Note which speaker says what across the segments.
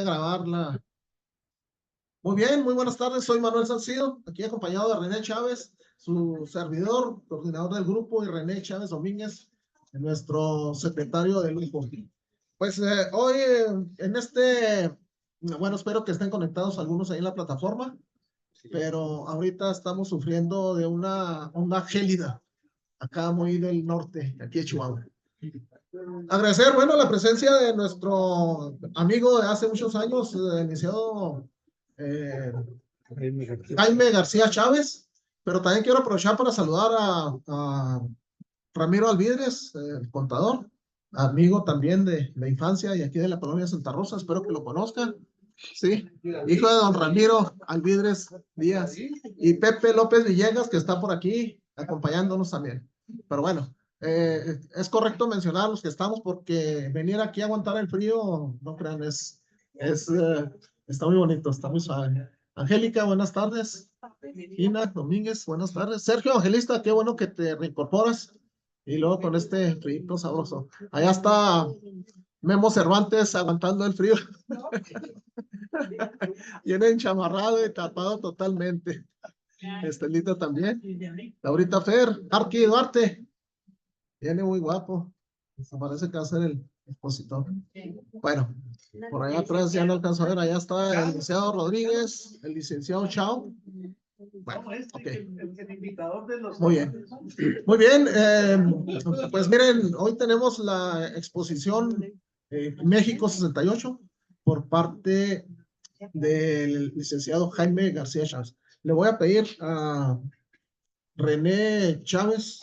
Speaker 1: grabarla. Muy bien, muy buenas tardes. Soy Manuel Salcido, aquí acompañado de René Chávez, su servidor, coordinador del grupo, y René Chávez Domínguez, nuestro secretario del grupo. Pues hoy bueno, espero que estén conectados algunos ahí en la plataforma, pero ahorita estamos sufriendo de una onda gélida, acá muy del norte, aquí de Chihuahua. Agradecer, bueno, la presencia de nuestro amigo de hace muchos años, iniciado Jaime García Chávez, pero también quiero aprovechar para saludar a Ramiro Alvidres, el contador, amigo también de infancia y aquí de la colonia Santa Rosa, espero que lo conozcan. Sí, hijo de don Ramiro Alvidres Díaz y Pepe López Villegas, que está por aquí acompañándonos también. Pero bueno, es correcto mencionar los que estamos porque venir aquí a aguantar el frío, no crean, está muy bonito, está muy suave. Angélica, buenas tardes. Ina Domínguez, buenas tardes. Sergio Evangelista, qué bueno que te reincorporas. Y luego con este frío sabroso. Allá está Memo Cervantes aguantando el frío. Viene enchamarrado y tapado totalmente. Estelita también. Laurita Fer, Arqui Duarte. Viene muy guapo. Parece que va a ser el expositor. Bueno, por allá atrás ya no alcanzo a ver. Allá está el licenciado Rodríguez, el licenciado Chao. Bueno, okay. Muy bien. Muy bien. Pues miren, hoy tenemos la exposición México 68 por parte del licenciado Jaime García Chávez. Le voy a pedir a René Chávez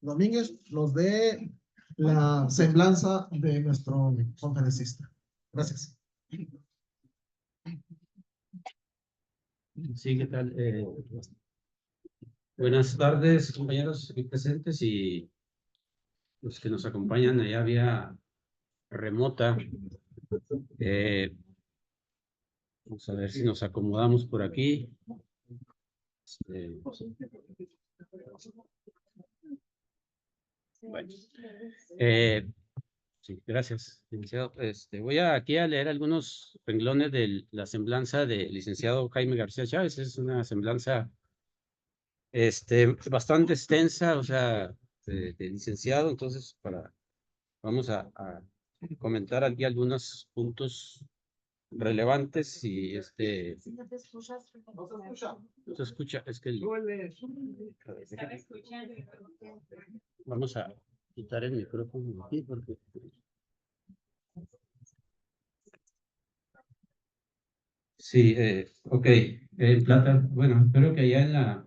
Speaker 1: Domínguez nos dé la semblanza de nuestro conferencista. Gracias.
Speaker 2: Sí, ¿qué tal? Buenas tardes, compañeros aquí presentes y los que nos acompañan allá vía remota. Vamos a ver si nos acomodamos por aquí. Bueno, sí, gracias, licenciado. Voy aquí a leer algunos renglones de la semblanza del licenciado Jaime García Chávez. Es una semblanza bastante extensa, o sea, de licenciado. Entonces, vamos a comentar aquí algunos puntos relevantes y
Speaker 3: No te escuchas.
Speaker 2: no se escucha, es que vamos a quitar el micrófono aquí porque sí, ok, plata, bueno, espero que allá en la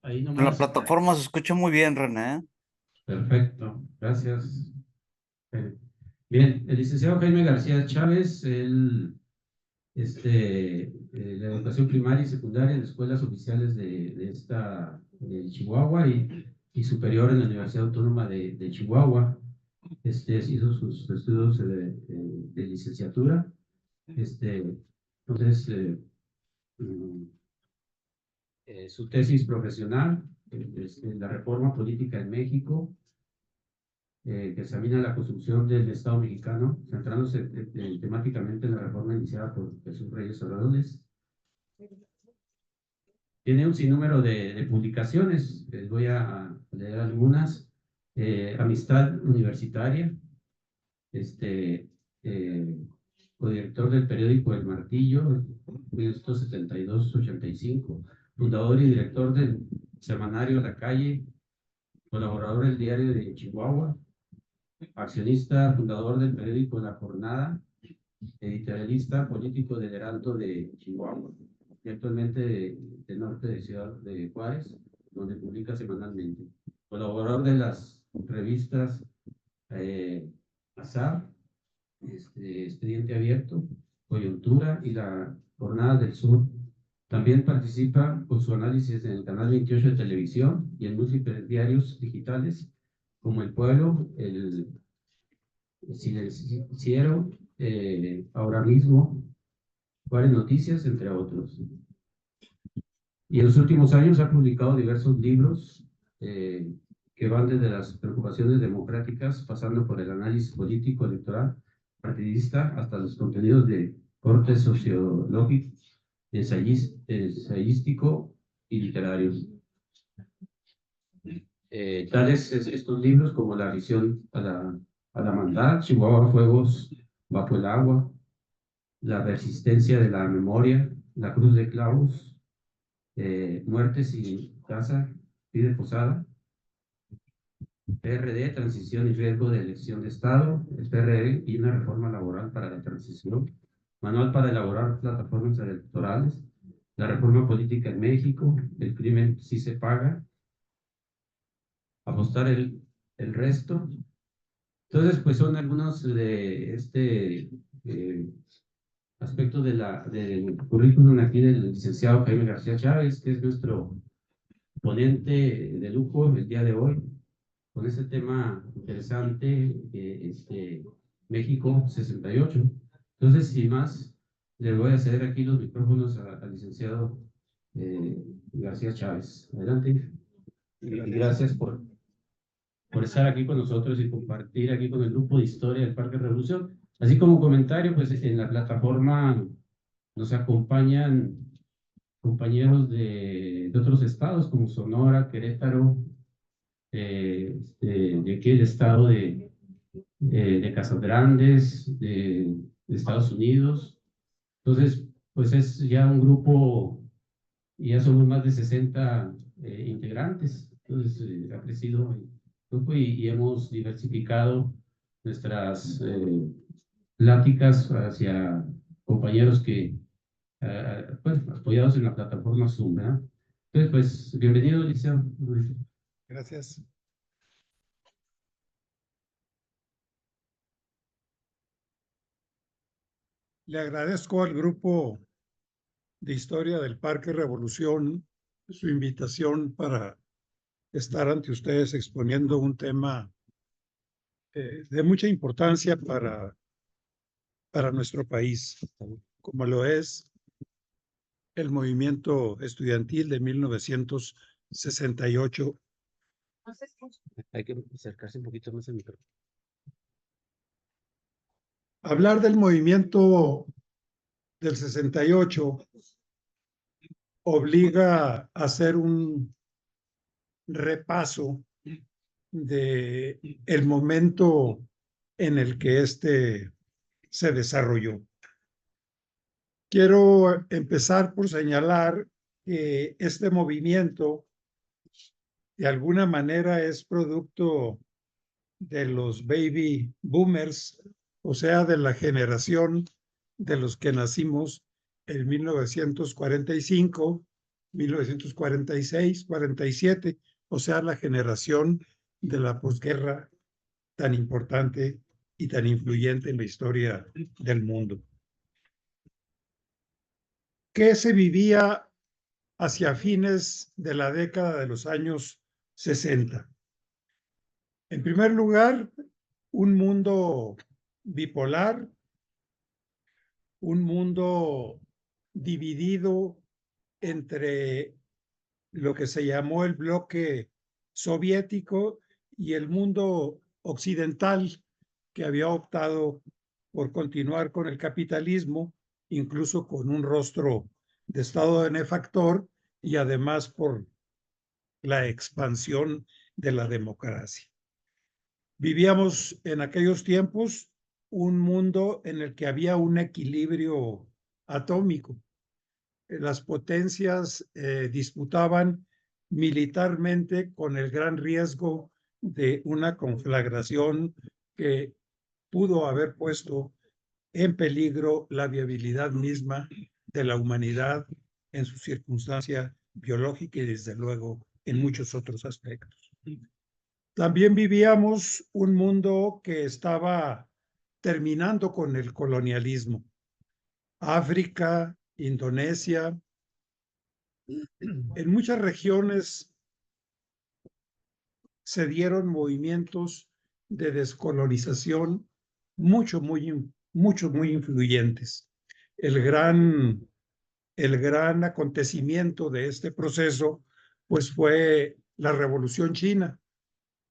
Speaker 2: ahí
Speaker 4: En la
Speaker 2: nomás.
Speaker 4: plataforma se escucha muy bien, René.
Speaker 2: Perfecto, gracias. Bien, el licenciado Jaime García Chávez, él la educación primaria y secundaria en escuelas oficiales de Chihuahua y superior en la Universidad Autónoma de Chihuahua. Hizo sus estudios de licenciatura. Entonces, su tesis profesional es la reforma política en México, que examina la construcción del Estado mexicano, centrándose temáticamente en la reforma iniciada por Jesús Reyes Oradones. Tiene un sinnúmero de publicaciones, les voy a leer algunas. Amistad Universitaria, codirector del periódico El Martillo, 1972-85, fundador y director del semanario La Calle, colaborador del diario de Chihuahua, accionista, fundador del periódico La Jornada, editorialista político del Heraldo de Chihuahua, y actualmente del norte de Ciudad de Juárez, donde publica semanalmente. Colaborador de las revistas Azar, Expediente Abierto, Coyuntura y La Jornada del Sur. También participa con su análisis en el canal 28 de televisión y en múltiples diarios digitales como El Pueblo, El Silenciero, Ahora Mismo, Juárez Noticias, entre otros. Y en los últimos años ha publicado diversos libros que van desde las preocupaciones democráticas, pasando por el análisis político electoral partidista hasta los contenidos de corte sociológico, ensayístico y literario. Tales estos libros como La visión a la maldad, Chihuahua, fuegos bajo el agua, La resistencia de la memoria, La cruz de clavos, Muerte sin casa, Pide posada, PRD, transición y riesgo de elección de Estado, el PRD y una reforma laboral para la transición, manual para elaborar plataformas electorales, la reforma política en México, el crimen sí se paga, apostar el resto. Entonces, pues son algunos de aspectos del currículum aquí del licenciado Jaime García Chávez, que es nuestro ponente de lujo el día de hoy, con este tema interesante, México 68. Entonces, sin más, le voy a ceder aquí los micrófonos al licenciado García Chávez. Adelante. Y gracias por estar aquí con nosotros y compartir aquí con el grupo de historia del Parque Revolución. Así como comentario, pues en la plataforma nos acompañan compañeros de otros estados como Sonora, Querétaro, de aquí el estado de Casas Grandes, de Estados Unidos. Entonces, pues es ya un grupo, y ya somos más de 60 integrantes. Entonces, ha crecido el grupo y hemos diversificado nuestras pláticas hacia compañeros que, pues, apoyados en la plataforma Zoom, ¿verdad? Entonces, pues, bienvenido, Liceo.
Speaker 5: Gracias. Le agradezco al grupo de historia del Parque Revolución su invitación para estar ante ustedes exponiendo un tema de mucha importancia para nuestro país, como lo es el movimiento estudiantil de 1968.
Speaker 3: No se escucha.
Speaker 2: Hay que acercarse un poquito más al micrófono.
Speaker 5: Hablar del movimiento del 68 obliga a hacer un repaso de el momento en el que éste se desarrolló. Quiero empezar por señalar que este movimiento de alguna manera es producto de los baby boomers, o sea, de la generación de los que nacimos en 1945, 1946, 47, o sea, la generación de la posguerra tan importante y tan influyente en la historia del mundo. ¿Qué se vivía hacia fines de la década de los años 60? En primer lugar, un mundo bipolar, un mundo dividido entre lo que se llamó el bloque soviético y el mundo occidental, que había optado por continuar con el capitalismo, incluso con un rostro de estado benefactor y además por la expansión de la democracia. Vivíamos en aquellos tiempos un mundo en el que había un equilibrio atómico. Las potencias disputaban militarmente con el gran riesgo de una conflagración que pudo haber puesto en peligro la viabilidad misma de la humanidad en su circunstancia biológica y desde luego en muchos otros aspectos. También vivíamos un mundo que estaba terminando con el colonialismo. África, Indonesia, en muchas regiones se dieron movimientos de descolonización muchos muy influyentes. El gran acontecimiento de este proceso pues fue la Revolución China,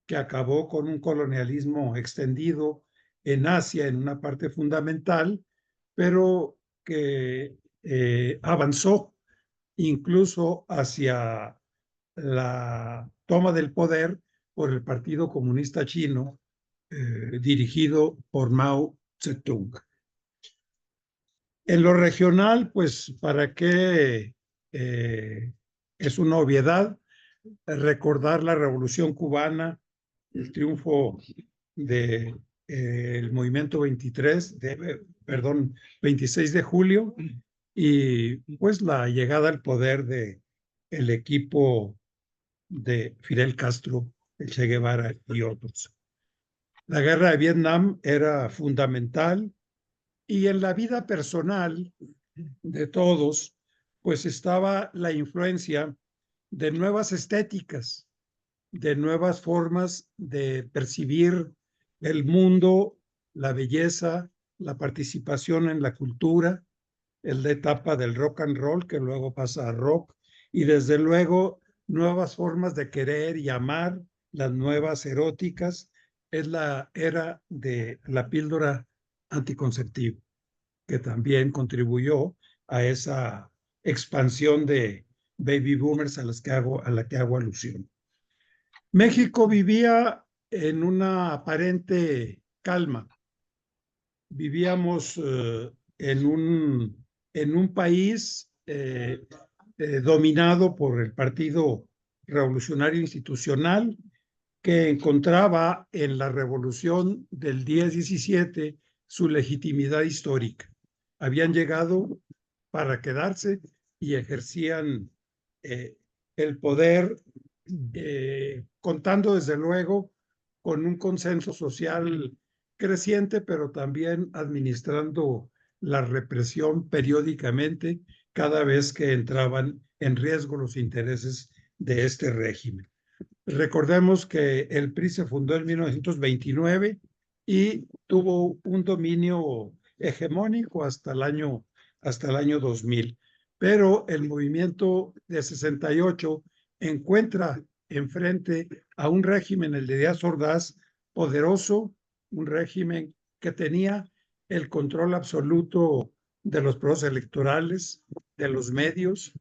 Speaker 5: que acabó con un colonialismo extendido en Asia en una parte fundamental, pero que avanzó incluso hacia la toma del poder por el Partido Comunista Chino, dirigido por Mao Zedong. En lo regional, pues, ¿para qué? Es una obviedad recordar la Revolución Cubana, el triunfo de el movimiento 26 de julio, y pues la llegada al poder de el equipo de Fidel Castro, el Che Guevara y otros. La guerra de Vietnam era fundamental, y en la vida personal de todos, pues estaba la influencia de nuevas estéticas, de nuevas formas de percibir el mundo, la belleza, la participación en la cultura, la etapa del rock and roll que luego pasa a rock, y desde luego nuevas formas de querer y amar, las nuevas eróticas. Es la era de la píldora anticonceptiva, que también contribuyó a esa expansión de baby boomers a la que hago alusión. México vivía en una aparente calma. Vivíamos en un país dominado por el Partido Revolucionario Institucional, que encontraba en la revolución del 10-17 su legitimidad histórica. Habían llegado para quedarse y ejercían el poder, contando desde luego con un consenso social creciente, pero también administrando la represión periódicamente cada vez que entraban en riesgo los intereses de este régimen. Recordemos que el PRI se fundó en 1929 y tuvo un dominio hegemónico hasta el año 2000. Pero el movimiento de 68 encuentra enfrente a un régimen, el de Díaz Ordaz, poderoso, un régimen que tenía el control absoluto de los procesos electorales, de los medios.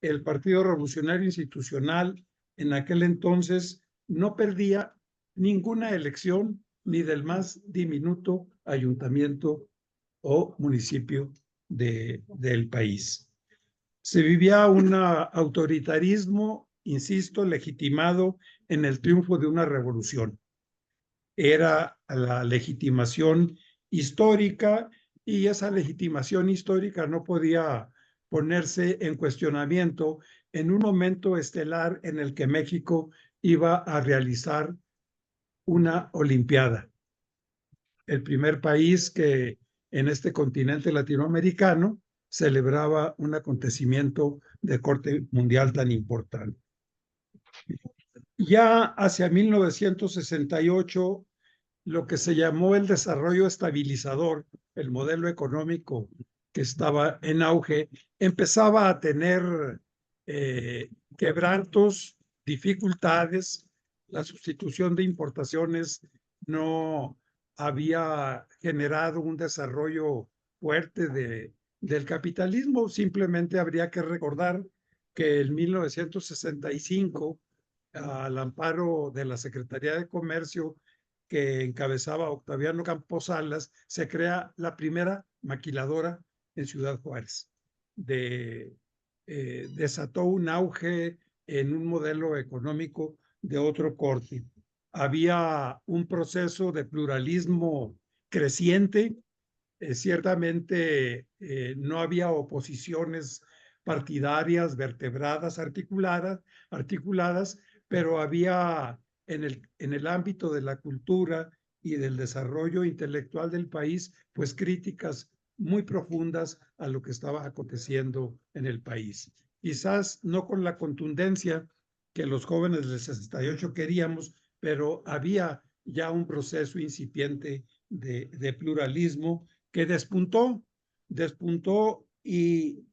Speaker 5: El Partido Revolucionario Institucional en aquel entonces no perdía ninguna elección, ni del más diminuto ayuntamiento o municipio del país. Se vivía un autoritarismo, insisto, legitimado en el triunfo de una revolución. Era la legitimación histórica, y esa legitimación histórica no podía ponerse en cuestionamiento en un momento estelar en el que México iba a realizar una Olimpiada. El primer país que en este continente latinoamericano celebraba un acontecimiento de corte mundial tan importante. Ya hacia 1968, lo que se llamó el desarrollo estabilizador, el modelo económico que estaba en auge, empezaba a tener quebrantos, dificultades. La sustitución de importaciones no había generado un desarrollo fuerte del capitalismo. Simplemente habría que recordar que en 1965, al amparo de la Secretaría de Comercio que encabezaba Octaviano Campos Salas, se crea la primera maquiladora en Ciudad Juárez. Desató un auge en un modelo económico de otro corte. Había un proceso de pluralismo creciente. Ciertamente no había oposiciones partidarias vertebradas, articuladas, pero había en el ámbito de la cultura y del desarrollo intelectual del país, pues críticas muy profundas a lo que estaba aconteciendo en el país. Quizás no con la contundencia que los jóvenes del 68 queríamos, pero había ya un proceso incipiente de pluralismo que despuntó y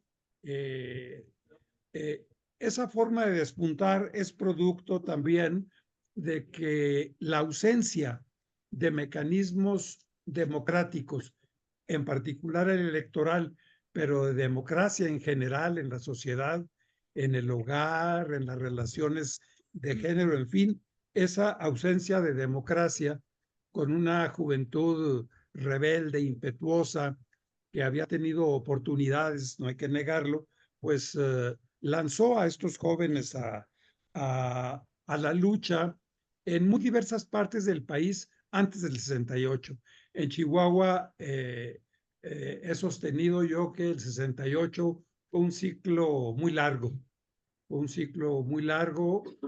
Speaker 5: esa forma de despuntar es producto también de que la ausencia de mecanismos democráticos, en particular el electoral, pero de democracia en general en la sociedad, en el hogar, en las relaciones de género, en fin, esa ausencia de democracia con una juventud rebelde, impetuosa, que había tenido oportunidades, no hay que negarlo, pues lanzó a estos jóvenes a la lucha en muy diversas partes del país antes del 68. En Chihuahua he sostenido yo que el 68 fue un ciclo muy largo,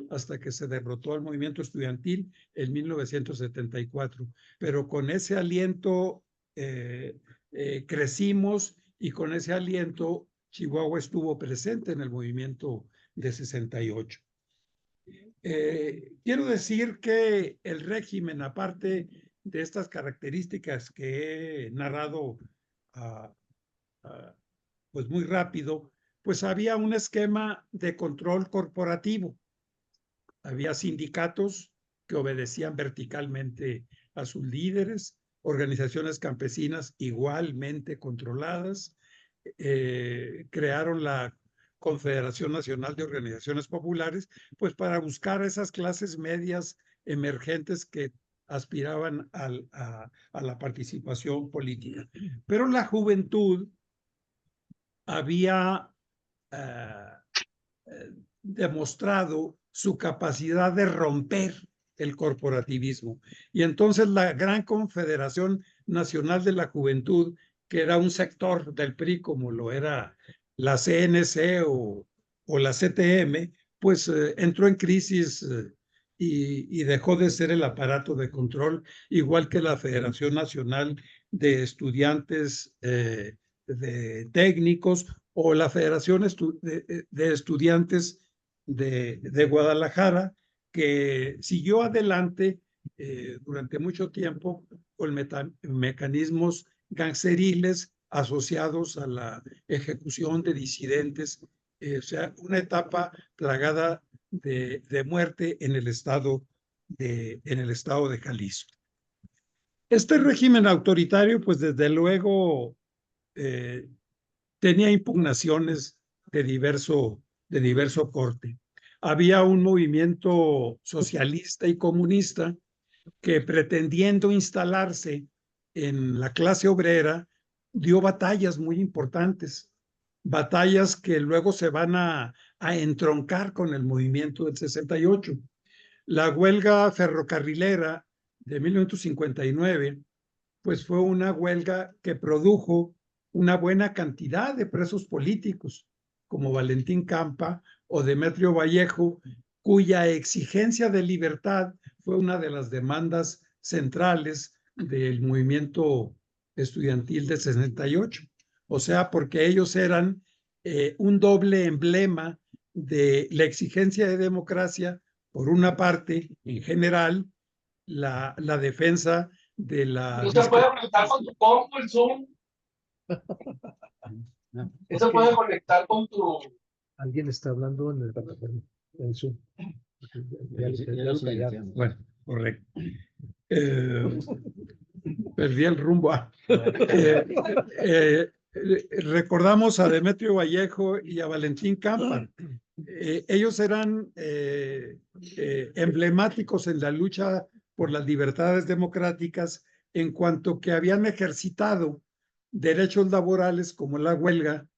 Speaker 5: hasta que se derrotó al movimiento estudiantil en 1974. Pero con ese aliento crecimos, y con ese aliento Chihuahua estuvo presente en el movimiento de 68. Quiero decir que el régimen, aparte de estas características que he narrado pues muy rápido, pues había un esquema de control corporativo. Había sindicatos que obedecían verticalmente a sus líderes, organizaciones campesinas igualmente controladas, crearon la Confederación Nacional de Organizaciones Populares, pues para buscar a esas clases medias emergentes que aspiraban a la participación política. Pero la juventud había demostrado su capacidad de romper el corporativismo. Y entonces la Gran Confederación Nacional de la Juventud, que era un sector del PRI como lo era la CNC o la CTM, pues entró en crisis y dejó de ser el aparato de control, igual que la Federación Nacional de Estudiantes de Técnicos o la Federación de Estudiantes de Guadalajara, que siguió adelante durante mucho tiempo con mecanismos gangsteriles asociados a la ejecución de disidentes, o sea, una etapa plagada de muerte en el estado de Jalisco. Este régimen autoritario, pues desde luego tenía impugnaciones de diverso corte. Había un movimiento socialista y comunista que, pretendiendo instalarse en la clase obrera, dio batallas muy importantes, batallas que luego se van a entroncar con el movimiento del 68. La huelga ferrocarrilera de 1959, pues fue una huelga que produjo una buena cantidad de presos políticos, como Valentín Campa o Demetrio Vallejo, cuya exigencia de libertad fue una de las demandas centrales del movimiento estudiantil de 68. O sea, porque ellos eran un doble emblema de la exigencia de democracia, por una parte, en general, la defensa de la...
Speaker 6: ¿No se puede conectar con tu compu el Zoom? ¿Eso puede conectar con tu...?
Speaker 1: Alguien está hablando en el Zoom.
Speaker 5: Bueno, correcto. Perdí el rumbo. Recordamos a Demetrio Vallejo y a Valentín Campa. Ellos eran emblemáticos en la lucha por las libertades democráticas, en cuanto que habían ejercitado derechos laborales como la huelga,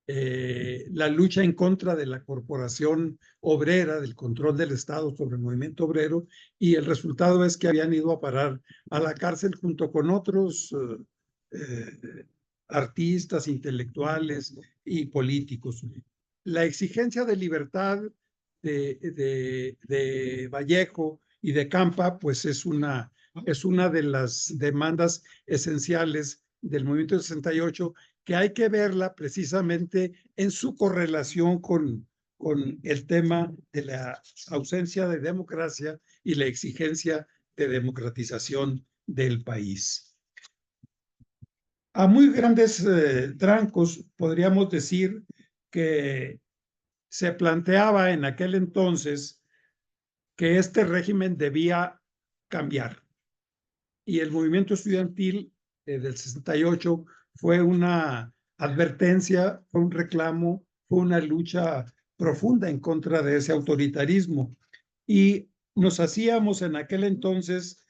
Speaker 5: la lucha en contra de la corporación obrera, del control del Estado sobre el movimiento obrero, y el resultado es que habían ido a parar a la cárcel junto con otros artistas, intelectuales y políticos. La exigencia de libertad de Vallejo y de Campa, pues es una de las demandas esenciales del movimiento del 68, que hay que verla precisamente en su correlación con el tema de la ausencia de democracia y la exigencia de democratización del país. A muy grandes trancos podríamos decir que se planteaba en aquel entonces que este régimen debía cambiar y el movimiento estudiantil del 68 fue una advertencia, fue un reclamo, fue una lucha profunda en contra de ese autoritarismo. Y nos hacíamos en aquel entonces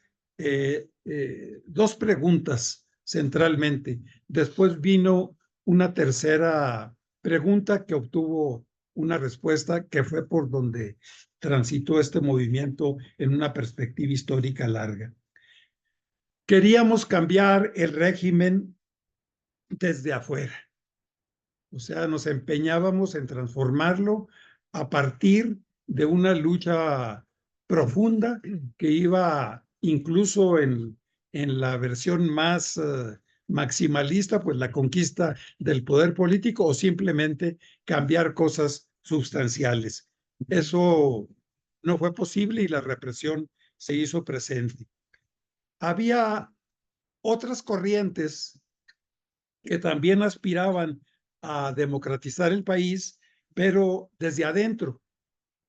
Speaker 5: dos preguntas centralmente. Después vino una tercera pregunta que obtuvo una respuesta que fue por donde transitó este movimiento en una perspectiva histórica larga. Queríamos cambiar el régimen desde afuera. O sea, nos empeñábamos en transformarlo a partir de una lucha profunda que iba incluso en la versión más maximalista, pues la conquista del poder político o simplemente cambiar cosas sustanciales. Eso no fue posible y la represión se hizo presente. Había otras corrientes que también aspiraban a democratizar el país, pero desde adentro,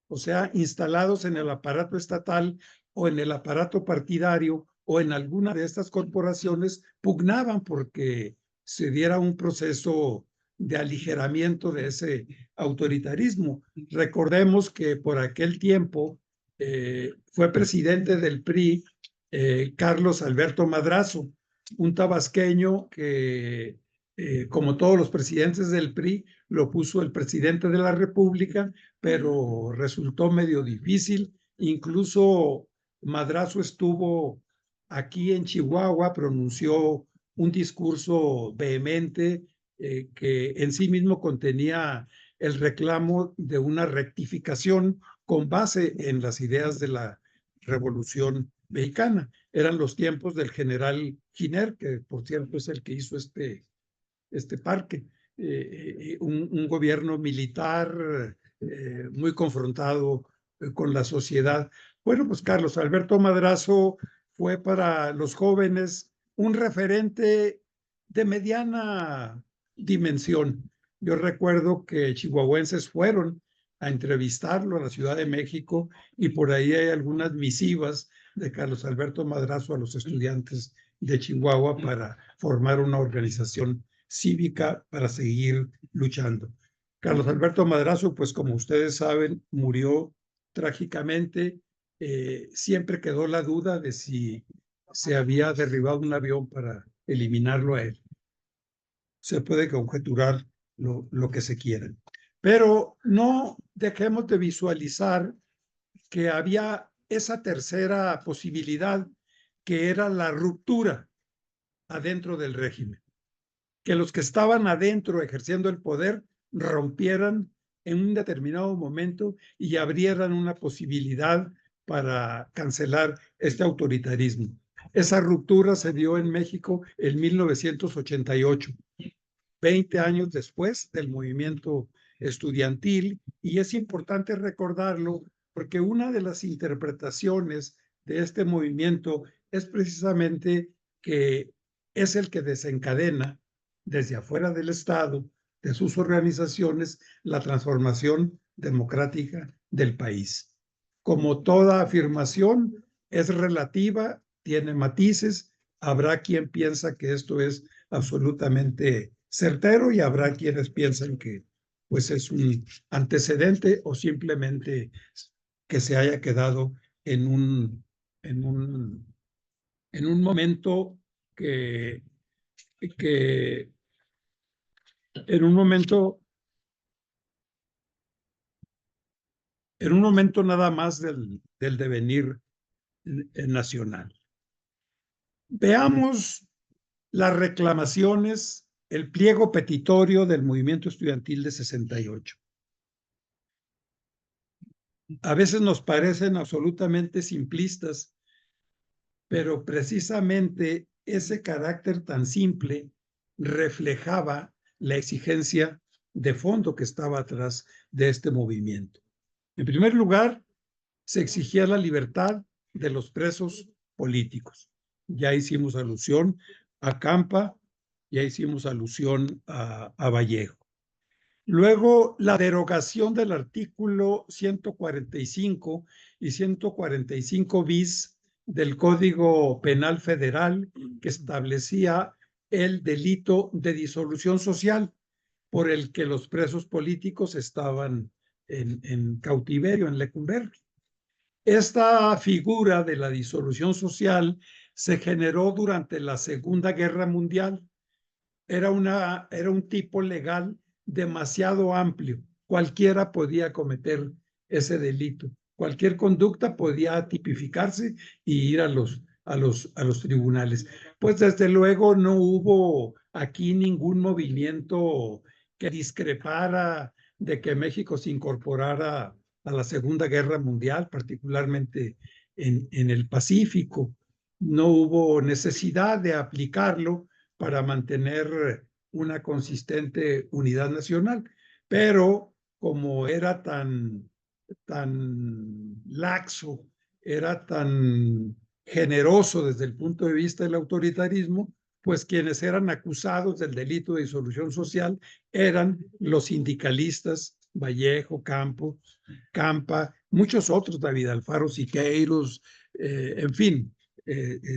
Speaker 5: o sea, instalados en el aparato estatal o en el aparato partidario o en alguna de estas corporaciones, pugnaban porque se diera un proceso de aligeramiento de ese autoritarismo. Recordemos que por aquel tiempo fue presidente del PRI Carlos Alberto Madrazo, un tabasqueño que como todos los presidentes del PRI, lo puso el presidente de la República, pero resultó medio difícil. Incluso Madrazo estuvo aquí en Chihuahua, pronunció un discurso vehemente que en sí mismo contenía el reclamo de una rectificación con base en las ideas de la Revolución Mexicana. Eran los tiempos del general Giner, que por cierto es el que hizo este parque, un gobierno militar muy confrontado con la sociedad. Bueno, pues Carlos Alberto Madrazo fue para los jóvenes un referente de mediana dimensión. Yo recuerdo que chihuahuenses fueron a entrevistarlo a la Ciudad de México y por ahí hay algunas misivas de Carlos Alberto Madrazo a los estudiantes de Chihuahua para formar una organización cívica para seguir luchando. Carlos Alberto Madrazo, pues como ustedes saben, murió trágicamente. Siempre quedó la duda de si se había derribado un avión para eliminarlo a él. Se puede conjeturar lo que se quiera. Pero no dejemos de visualizar que había esa tercera posibilidad, que era la ruptura adentro del régimen. Que los que estaban adentro ejerciendo el poder rompieran en un determinado momento y abrieran una posibilidad para cancelar este autoritarismo. Esa ruptura se dio en México en 1988, 20 años después del movimiento estudiantil, y es importante recordarlo porque una de las interpretaciones de este movimiento es precisamente que es el que desencadena desde afuera del Estado, de sus organizaciones, la transformación democrática del país. Como toda afirmación es relativa, tiene matices, habrá quien piensa que esto es absolutamente certero y habrá quienes piensan que pues es un antecedente o simplemente que se haya quedado en un momento que en un momento nada más del devenir nacional. Veamos las reclamaciones, el pliego petitorio del movimiento estudiantil de 68. A veces nos parecen absolutamente simplistas, pero precisamente ese carácter tan simple reflejaba la exigencia de fondo que estaba atrás de este movimiento. En primer lugar, se exigía la libertad de los presos políticos. Ya hicimos alusión a Campa, ya hicimos alusión a Vallejo. Luego, la derogación del artículo 145 y 145 bis del Código Penal Federal que establecía el delito de disolución social por el que los presos políticos estaban en cautiverio, en Lecumberri. Esta figura de la disolución social se generó durante la Segunda Guerra Mundial. Era un tipo legal demasiado amplio. Cualquiera podía cometer ese delito. Cualquier conducta podía tipificarse y ir a los tribunales. Pues desde luego no hubo aquí ningún movimiento que discrepara de que México se incorporara a la Segunda Guerra Mundial, particularmente en el Pacífico. No hubo necesidad de aplicarlo para mantener una consistente unidad nacional, pero como era tan laxo, era tan generoso desde el punto de vista del autoritarismo, pues quienes eran acusados del delito de disolución social eran los sindicalistas, Vallejo, Campa, muchos otros, David Alfaro Siqueiros, en fin,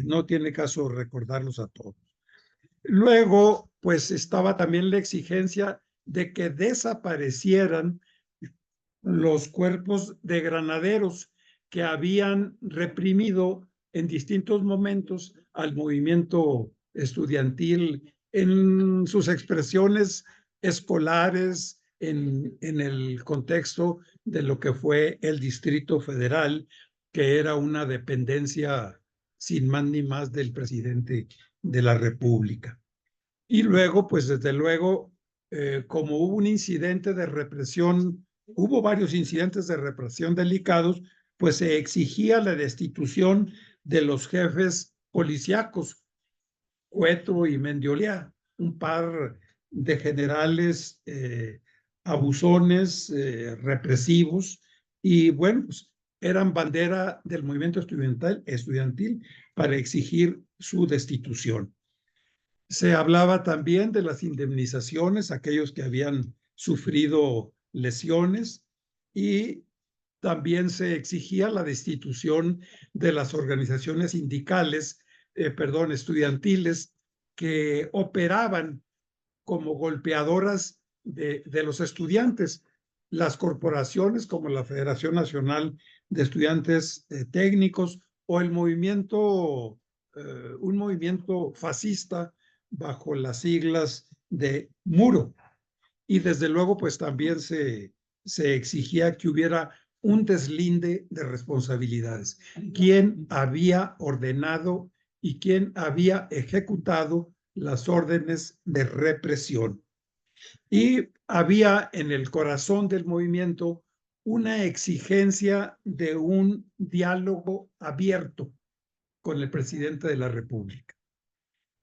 Speaker 5: no tiene caso recordarlos a todos. Luego, pues estaba también la exigencia de que desaparecieran los cuerpos de granaderos que habían reprimido en distintos momentos al movimiento estudiantil en sus expresiones escolares, en el contexto de lo que fue el Distrito Federal, que era una dependencia sin más ni más del presidente de la República. Y luego, pues desde luego, como hubo un incidente de represión, hubo varios incidentes de represión delicados, pues se exigía la destitución de los jefes policíacos, Cueto y Mendiolea, un par de generales abusones, represivos, y bueno, pues eran bandera del movimiento estudiantil para exigir su destitución. Se hablaba también de las indemnizaciones a aquellos que habían sufrido lesiones y también se exigía la destitución de las organizaciones sindicales, estudiantiles que operaban como golpeadoras de los estudiantes. Las corporaciones como la Federación Nacional de Estudiantes Técnicos o el movimiento, un movimiento fascista bajo las siglas de Muro. Y desde luego, pues también se exigía que hubiera un deslinde de responsabilidades. ¿Quién había ordenado y quién había ejecutado las órdenes de represión? Y había en el corazón del movimiento una exigencia de un diálogo abierto con el presidente de la República.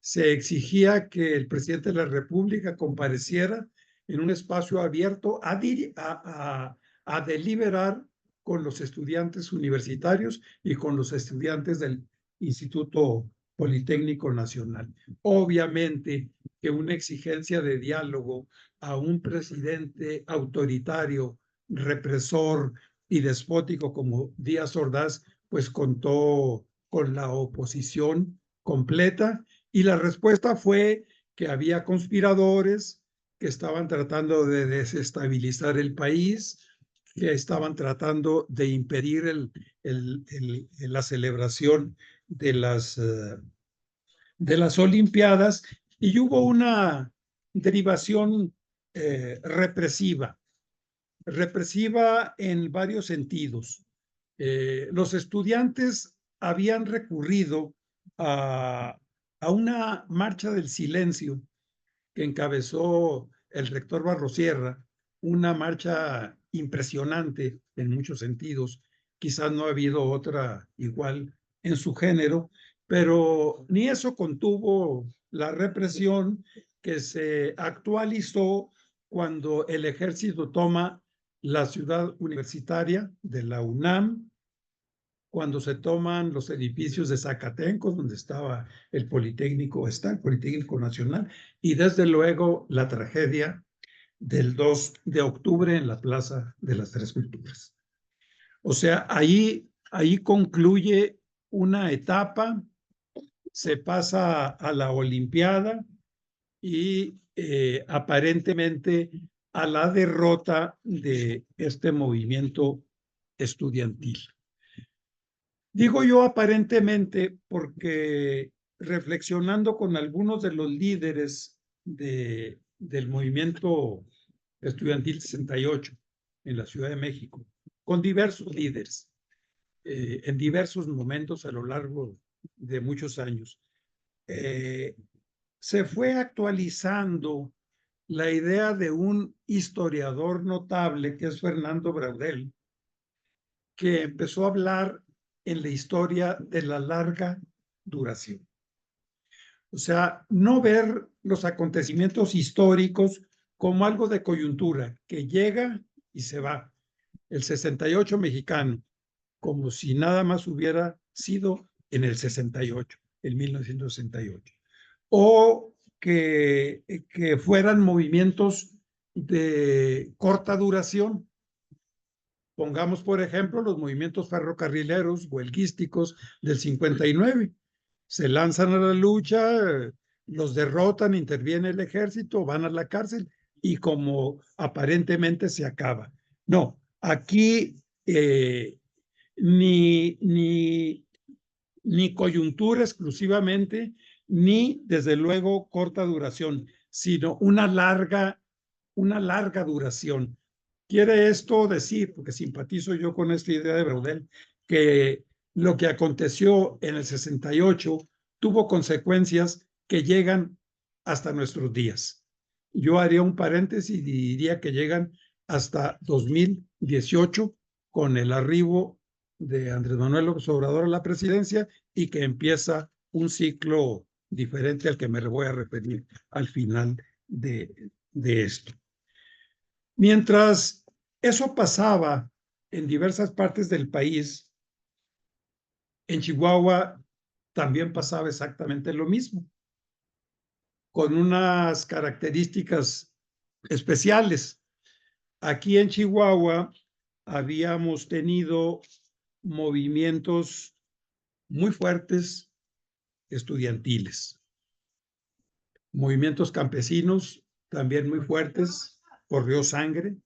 Speaker 5: Se exigía que el presidente de la República compareciera en un espacio abierto a deliberar con los estudiantes universitarios y con los estudiantes del Instituto Politécnico Nacional. Obviamente que una exigencia de diálogo a un presidente autoritario, represor y despótico como Díaz Ordaz, pues contó con la oposición completa, y la respuesta fue que había conspiradores que estaban tratando de desestabilizar el país, que estaban tratando de impedir la celebración de las Olimpiadas, y hubo una derivación represiva en varios sentidos. Los estudiantes habían recurrido a una marcha del silencio que encabezó el rector Barrosierra, una marcha impresionante en muchos sentidos. Quizás no ha habido otra igual en su género, pero ni eso contuvo la represión que se actualizó cuando el ejército toma la ciudad universitaria de la UNAM, cuando se toman los edificios de Zacatenco, donde estaba el Politécnico, está el Politécnico Nacional, y desde luego la tragedia del 2 de octubre en la Plaza de las Tres Culturas. O sea, ahí concluye una etapa, se pasa a la Olimpiada y aparentemente a la derrota de este movimiento estudiantil. Digo yo aparentemente porque reflexionando con algunos de los líderes del movimiento estudiantil 68 en la Ciudad de México, con diversos líderes, en diversos momentos a lo largo de muchos años, se fue actualizando la idea de un historiador notable que es Fernando Braudel, que empezó a hablar en la historia de la larga duración. O sea, no ver los acontecimientos históricos como algo de coyuntura, que llega y se va. El 68 mexicano, como si nada más hubiera sido en el 68, en 1968. O que fueran movimientos de corta duración. Pongamos, por ejemplo, los movimientos ferrocarrileros, huelguísticos del 59. Se lanzan a la lucha, los derrotan, interviene el ejército, van a la cárcel y como aparentemente se acaba. No, aquí ni coyuntura exclusivamente, ni desde luego corta duración, sino una larga duración. Quiere esto decir, porque simpatizo yo con esta idea de Braudel, que lo que aconteció en el 68 tuvo consecuencias que llegan hasta nuestros días. Yo haría un paréntesis y diría que llegan hasta 2018 con el arribo de Andrés Manuel López Obrador a la presidencia y que empieza un ciclo diferente al que me voy a referir al final de esto. Mientras eso pasaba en diversas partes del país, en Chihuahua también pasaba exactamente lo mismo, con unas características especiales. Aquí en Chihuahua habíamos tenido movimientos muy fuertes estudiantiles, movimientos campesinos también muy fuertes, corrió sangre.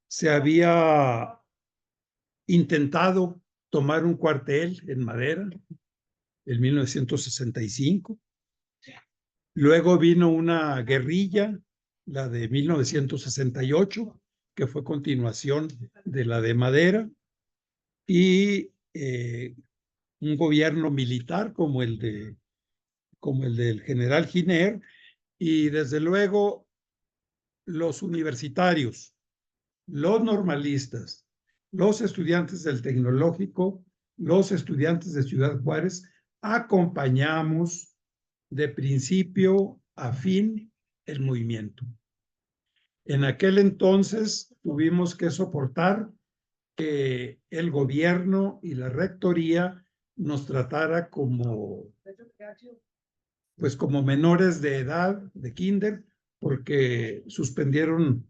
Speaker 5: Se había intentado tomar un cuartel en Madera en 1965. Luego vino una guerrilla, la de 1968, que fue continuación de la de Madera, y un gobierno militar como el del general Giner, y desde luego los universitarios, los normalistas, los estudiantes del tecnológico, los estudiantes de Ciudad Juárez, acompañamos de principio a fin el movimiento. En aquel entonces tuvimos que soportar que el gobierno y la rectoría nos tratara como menores de edad, de kinder, porque suspendieron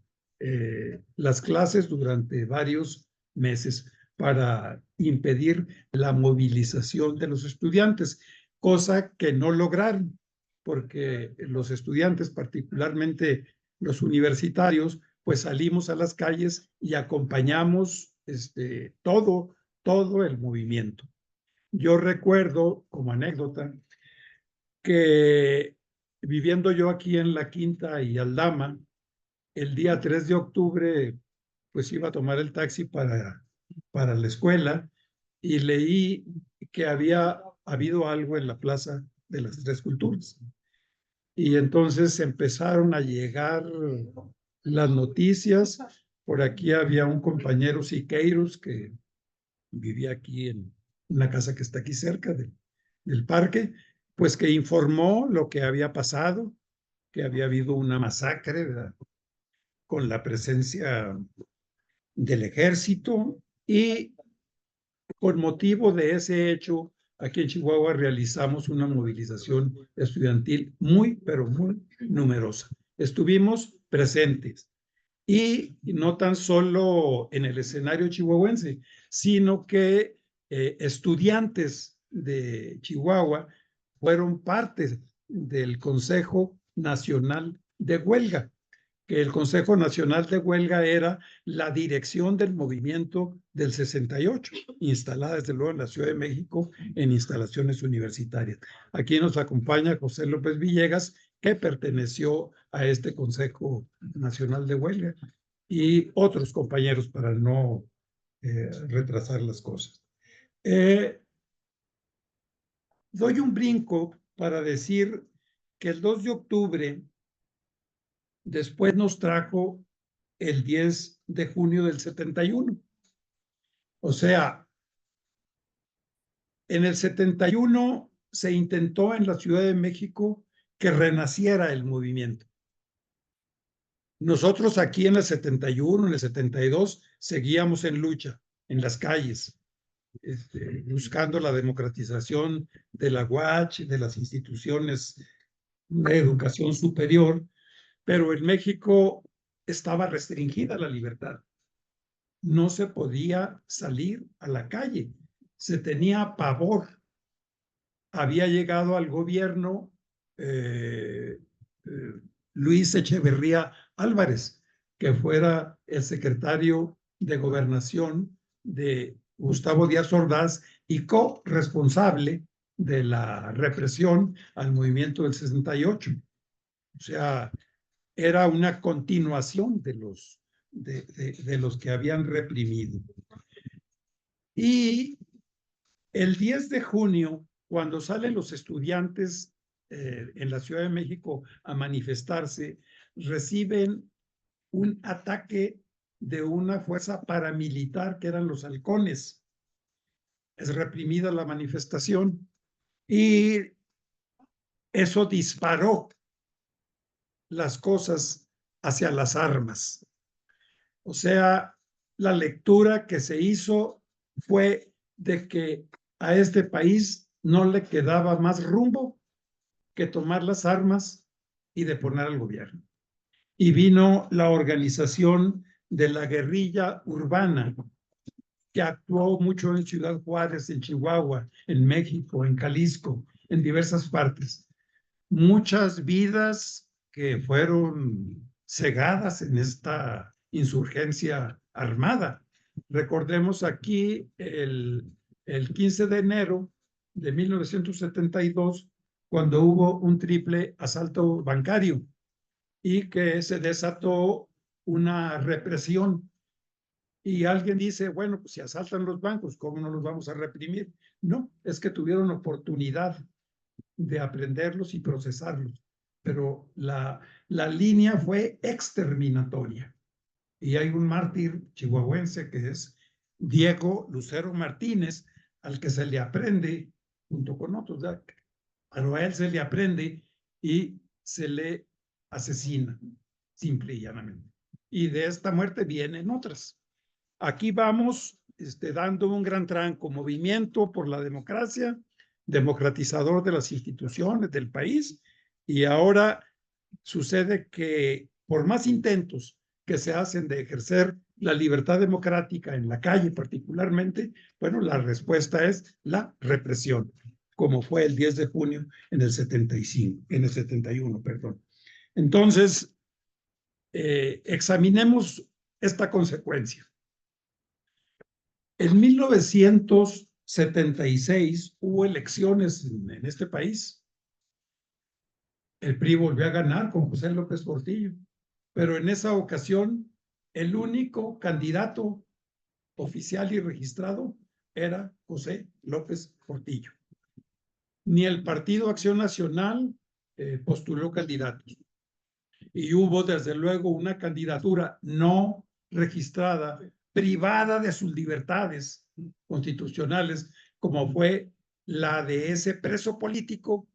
Speaker 5: las clases durante varios meses para impedir la movilización de los estudiantes, cosa que no lograron, porque los estudiantes, particularmente los universitarios, pues salimos a las calles y acompañamos todo el movimiento. Yo recuerdo, como anécdota, que viviendo yo aquí en La Quinta y Aldama, el día 3 de octubre, pues iba a tomar el taxi para la escuela y leí que había habido algo en la Plaza de las Tres Culturas. Y entonces empezaron a llegar las noticias. Por aquí había un compañero Siqueiros que vivía aquí en una casa que está aquí cerca del parque, pues que informó lo que había pasado, que había habido una masacre, ¿verdad?, con la presencia del ejército, y con motivo de ese hecho, aquí en Chihuahua realizamos una movilización estudiantil muy, pero muy numerosa. Estuvimos presentes y no tan solo en el escenario chihuahuense, sino que estudiantes de Chihuahua fueron parte del Consejo Nacional de Huelga, que el Consejo Nacional de Huelga era la dirección del movimiento del 68, instalada desde luego en la Ciudad de México en instalaciones universitarias. Aquí nos acompaña José López Villegas, que perteneció a este Consejo Nacional de Huelga, y otros compañeros para no retrasar las cosas. Doy un brinco para decir que el 2 de octubre después nos trajo el 10 de junio del 71. O sea, en el 71 se intentó en la Ciudad de México que renaciera el movimiento. Nosotros aquí en el 71, en el 72, seguíamos en lucha, en las calles, buscando la democratización de la UACH, de las instituciones de educación superior, pero en México estaba restringida la libertad. No se podía salir a la calle, se tenía pavor. Había llegado al gobierno Luis Echeverría Álvarez, que fuera el secretario de Gobernación de Gustavo Díaz Ordaz y co-responsable de la represión al movimiento del 68. O sea, era una continuación de los que habían reprimido. Y el 10 de junio, cuando salen los estudiantes en la Ciudad de México a manifestarse, reciben un ataque de una fuerza paramilitar que eran los halcones. Es reprimida la manifestación y eso disparó las cosas hacia las armas. O sea, la lectura que se hizo fue de que a este país no le quedaba más rumbo que tomar las armas y deponer al gobierno. Y vino la organización de la guerrilla urbana, que actuó mucho en Ciudad Juárez, en Chihuahua, en México, en Jalisco, en diversas partes. Muchas vidas que fueron cegadas en esta insurgencia armada. Recordemos aquí el 15 de enero de 1972, cuando hubo un triple asalto bancario y que se desató una represión. Y alguien dice, bueno, pues si asaltan los bancos, ¿cómo no los vamos a reprimir? No, es que tuvieron oportunidad de aprenderlos y procesarlos, pero la línea fue exterminatoria. Y hay un mártir chihuahuense que es Diego Lucero Martínez, al que se le aprende, junto con otros, pero a él se le aprende y se le asesina, simple y llanamente. Y de esta muerte vienen otras. Aquí vamos dando un gran tranco, movimiento por la democracia, democratizador de las instituciones del país, y ahora sucede que por más intentos que se hacen de ejercer la libertad democrática en la calle particularmente, bueno, la respuesta es la represión, como fue el 10 de junio en el 71, perdón. Entonces, examinemos esta consecuencia. En 1976 hubo elecciones en este país. El PRI volvió a ganar con José López Portillo, pero en esa ocasión el único candidato oficial y registrado era José López Portillo. Ni el Partido Acción Nacional postuló candidatos. Y hubo desde luego una candidatura no registrada, privada de sus libertades constitucionales, como fue la de ese preso político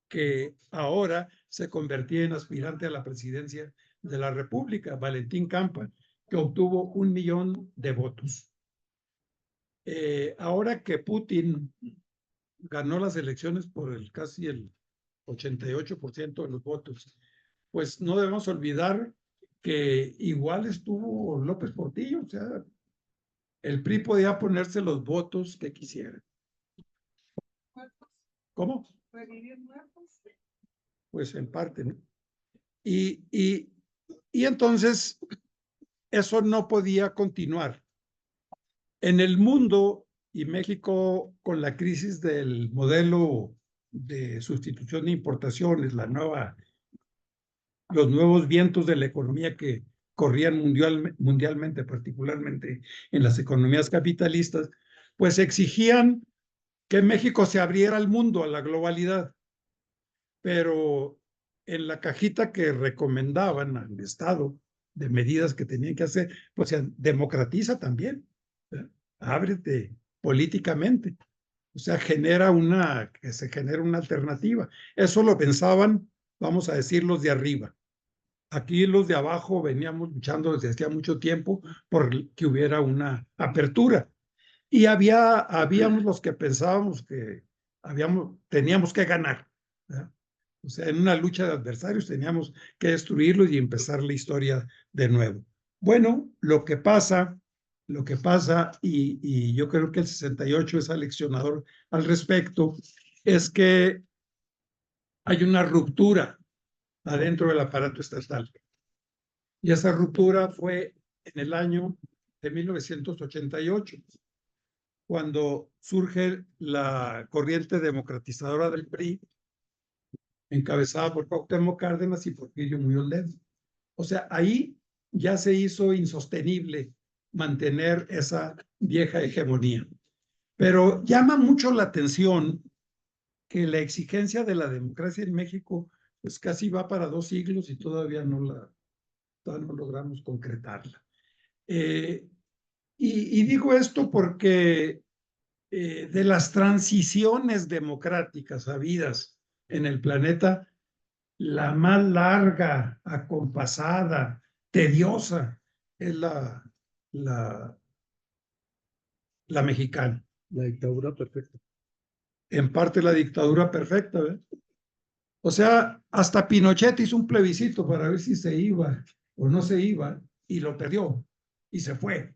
Speaker 5: que ahora se convertía en aspirante a la presidencia de la República, Valentín Campa, que obtuvo 1 millón de votos. Ahora que Putin ganó las elecciones por casi el 88% de los votos, pues no debemos olvidar que igual estuvo López Portillo, o sea, El PRI podía ponerse los votos que quisiera. ¿Cómo? Pues en parte, ¿no? Y entonces eso no podía continuar. En el mundo y México, con la crisis del modelo de sustitución de importaciones, los nuevos vientos de la economía que corrían mundialmente, particularmente en las economías capitalistas, pues exigían que México se abriera al mundo, a la globalidad. Pero en la cajita que recomendaban al Estado de medidas que tenían que hacer, pues se democratiza también, ¿verdad? Ábrete políticamente. O sea, que se genera una alternativa. Eso lo pensaban, vamos a decir, los de arriba. Aquí los de abajo veníamos luchando desde hacía mucho tiempo por que hubiera una apertura. Y habíamos los que pensábamos que teníamos que ganar, ¿verdad? O sea, en una lucha de adversarios teníamos que destruirlos y empezar la historia de nuevo. Bueno, lo que pasa, y yo creo que el 68 es aleccionador al respecto, es que hay una ruptura adentro del aparato estatal. Y esa ruptura fue en el año de 1988, cuando surge la corriente democratizadora del PRI, encabezada por Cuauhtémoc Cárdenas y Porfirio Muñoz Ledo. O sea, ahí ya se hizo insostenible mantener esa vieja hegemonía. Pero llama mucho la atención que la exigencia de la democracia en México pues casi va para 2 siglos y todavía no logramos concretarla. Y digo esto porque de las transiciones democráticas habidas en el planeta, la más larga, acompasada, tediosa, es la mexicana.
Speaker 1: La dictadura perfecta.
Speaker 5: En parte la dictadura perfecta, ¿ves? O sea, hasta Pinochet hizo un plebiscito para ver si se iba o no se iba y lo perdió y se fue,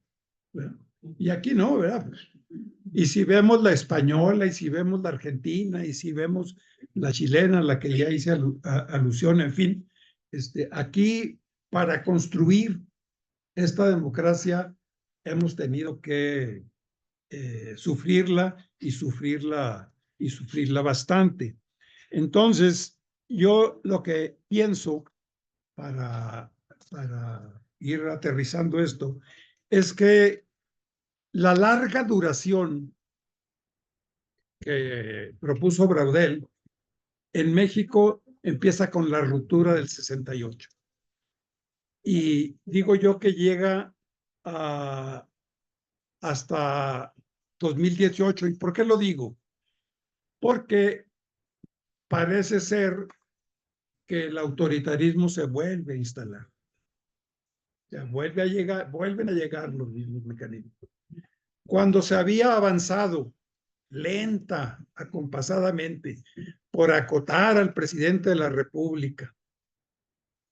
Speaker 5: ¿verdad? Y aquí no, ¿verdad? Y si vemos la española, y si vemos la argentina, y si vemos la chilena, la que ya hice alusión, en fin, aquí para construir esta democracia hemos tenido que sufrirla y sufrirla bastante. Entonces, yo lo que pienso para ir aterrizando esto es que la larga duración que propuso Braudel en México empieza con la ruptura del 68. Y digo yo que llega hasta 2018. ¿Y por qué lo digo? Porque parece ser que el autoritarismo se vuelve a instalar. O sea, vuelven a llegar los mismos mecanismos. Cuando se había avanzado lenta, acompasadamente, por acotar al presidente de la República,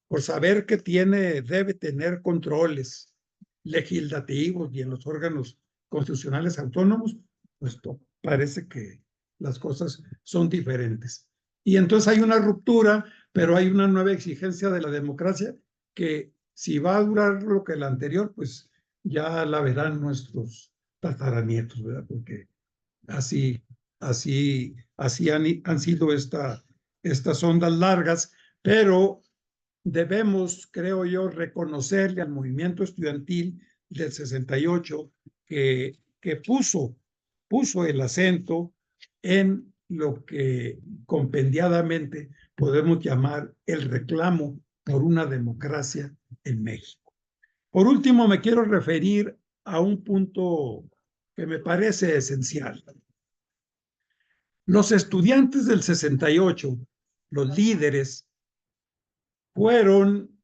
Speaker 5: por saber que debe tener controles legislativos y en los órganos constitucionales autónomos, pues parece que las cosas son diferentes. Y entonces hay una ruptura, pero hay una nueva exigencia de la democracia que si va a durar lo que la anterior, pues ya la verán nuestros tataranietos, ¿verdad? Porque así han sido estas ondas largas, pero debemos, creo yo, reconocerle al movimiento estudiantil del 68 que puso el acento en lo que compendiadamente podemos llamar el reclamo por una democracia en México. Por último, me quiero referir a un punto que me parece esencial. Los estudiantes del 68, los líderes, fueron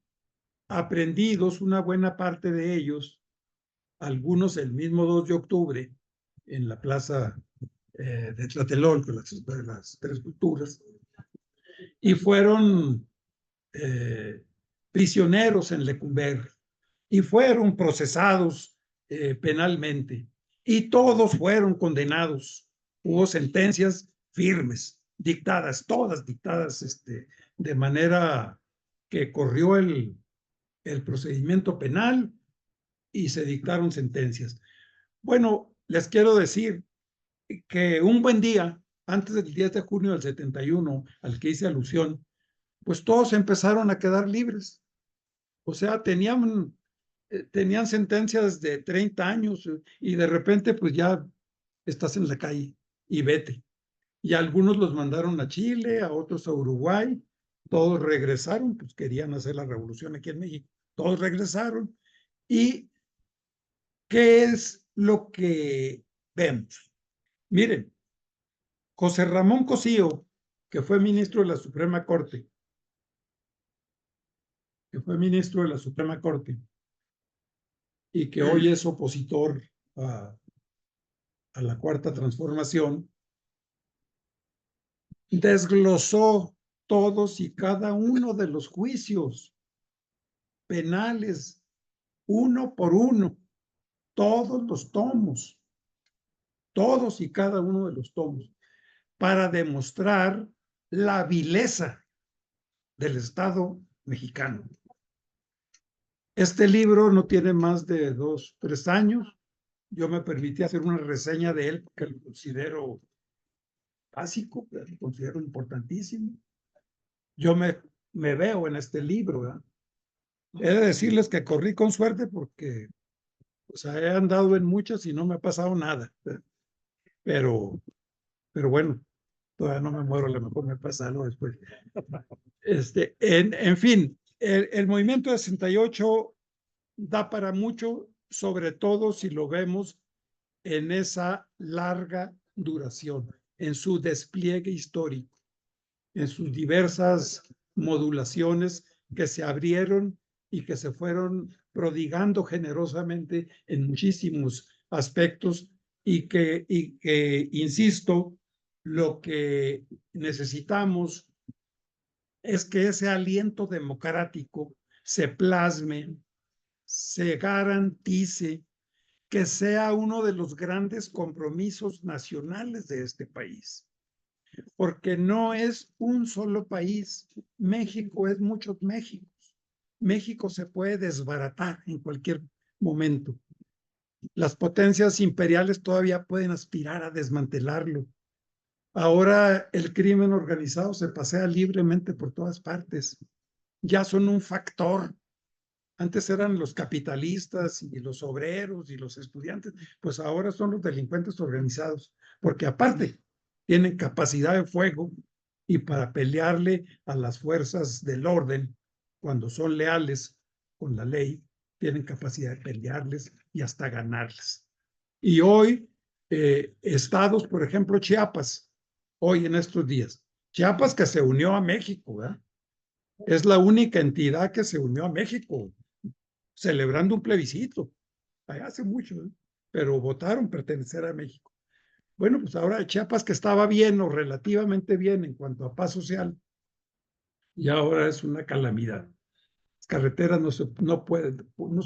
Speaker 5: aprendidos, una buena parte de ellos, algunos el mismo 2 de octubre, en la plaza de Tlatelolco, las 3 culturas, y fueron prisioneros en Lecumberri, y fueron procesados penalmente. Y todos fueron condenados. Hubo sentencias firmes, dictadas, todas dictadas de manera que corrió el procedimiento penal y se dictaron sentencias. Bueno, les quiero decir que un buen día, antes del 10 de junio del 71, al que hice alusión, pues todos empezaron a quedar libres. O sea, tenían sentencias de 30 años y de repente pues ya estás en la calle y vete. Y algunos los mandaron a Chile, a otros a Uruguay, todos regresaron, pues querían hacer la revolución aquí en México, todos regresaron. ¿Y qué es lo que vemos? Miren, José Ramón Cosío, que fue ministro de la Suprema Corte, y que hoy es opositor a la Cuarta Transformación, desglosó todos y cada uno de los juicios penales, uno por uno, todos los tomos, todos y cada uno de los tomos, para demostrar la vileza del Estado mexicano. Este libro no tiene más de 2, 3 años. Yo me permití hacer una reseña de él porque lo considero básico, lo considero importantísimo. Yo me veo en este libro, ¿verdad? He de decirles que corrí con suerte porque he andado en muchas y no me ha pasado nada. Pero bueno, todavía no me muero, a lo mejor me pasa algo después. En fin, el movimiento de 68 da para mucho, sobre todo si lo vemos en esa larga duración, en su despliegue histórico, en sus diversas modulaciones que se abrieron y que se fueron prodigando generosamente en muchísimos aspectos y que, insisto, lo que necesitamos es que ese aliento democrático se plasme, se garantice, que sea uno de los grandes compromisos nacionales de este país. Porque no es un solo país. México es muchos Méxicos. México se puede desbaratar en cualquier momento. Las potencias imperiales todavía pueden aspirar a desmantelarlo. Ahora el crimen organizado se pasea libremente por todas partes. Ya son un factor. Antes eran los capitalistas y los obreros y los estudiantes, pues ahora son los delincuentes organizados, porque aparte tienen capacidad de fuego y para pelearle a las fuerzas del orden, cuando son leales con la ley, tienen capacidad de pelearles y hasta ganarles. Y hoy, estados, por ejemplo, Chiapas, hoy en estos días, Chiapas que se unió a México, ¿verdad? Es la única entidad que se unió a México, celebrando un plebiscito, hace mucho, ¿eh? Pero votaron pertenecer a México. Bueno, pues ahora Chiapas, que estaba bien o relativamente bien en cuanto a paz social, y ahora es una calamidad. Las carreteras no se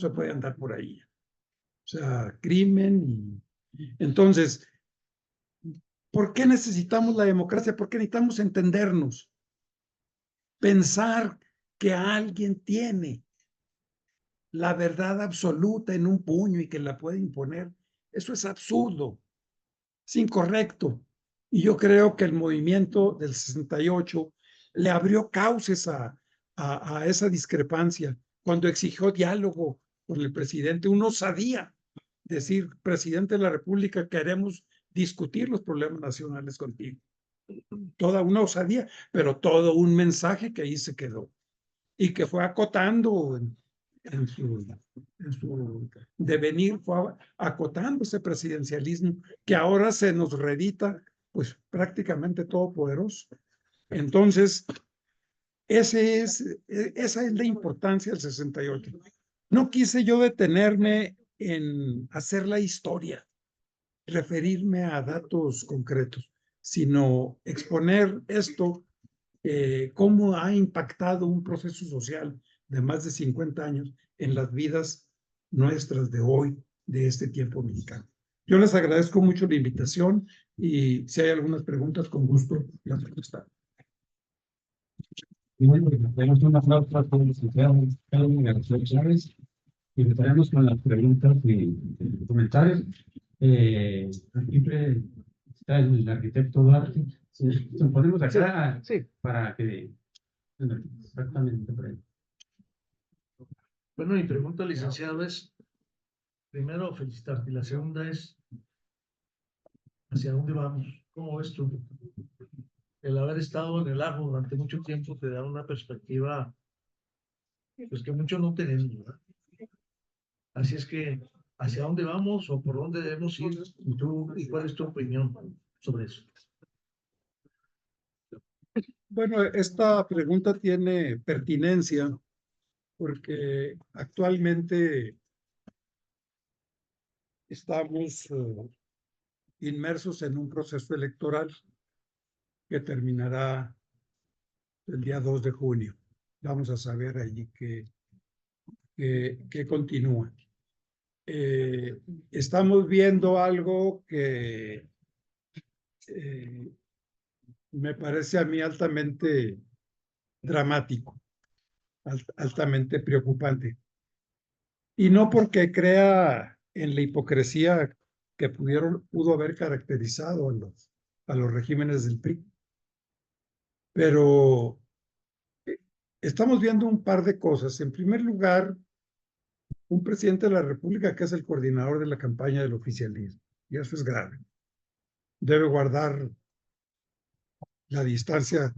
Speaker 5: puede andar por ahí. O sea, crimen. Entonces, ¿por qué necesitamos la democracia? ¿Por qué necesitamos entendernos? Pensar que alguien tiene la verdad absoluta en un puño y que la puede imponer, eso es absurdo, es incorrecto. Y yo creo que el movimiento del 68 le abrió cauces a esa discrepancia cuando exigió diálogo con el presidente. Uno sabía decir, presidente de la República, queremos discutir los problemas nacionales contigo. Toda una osadía, pero todo un mensaje que ahí se quedó y que fue acotando en su devenir, fue acotando ese presidencialismo que ahora se nos reedita pues prácticamente todopoderoso. Entonces, esa es la importancia del 68. No quise yo detenerme en hacer la historia, referirme a datos concretos, sino exponer esto, cómo ha impactado un proceso social de más de 50 años en las vidas nuestras de hoy de este tiempo mexicano. Yo les agradezco mucho la invitación y si hay algunas preguntas, con gusto las contestaré.
Speaker 2: Y bueno, tenemos una aplauso a todos los licenciados García Chávez y empezaremos con las preguntas y comentarios. Aquí está el arquitecto Duarte. Sí, nos ponemos acá
Speaker 1: Sí.
Speaker 2: para que exactamente por ahí.
Speaker 7: Bueno, mi pregunta, licenciado, es, primero, felicitarte, y la segunda es, ¿hacia dónde vamos? ¿Cómo ves tú? El haber estado en el agro durante mucho tiempo te da una perspectiva, pues que muchos no tenemos, ¿verdad? Así es que, ¿hacia dónde vamos o por dónde debemos ir? ¿Y cuál es tu opinión sobre eso?
Speaker 5: Bueno, esta pregunta tiene pertinencia porque actualmente estamos inmersos en un proceso electoral que terminará el día 2 de junio. Vamos a saber allí qué continúa. Estamos viendo algo que me parece a mí altamente dramático, altamente preocupante. Y no porque crea en la hipocresía que pudo haber caracterizado a los regímenes del PRI, pero estamos viendo un par de cosas. En primer lugar, un presidente de la República que es el coordinador de la campaña del oficialismo, y eso es grave. Debe guardar la distancia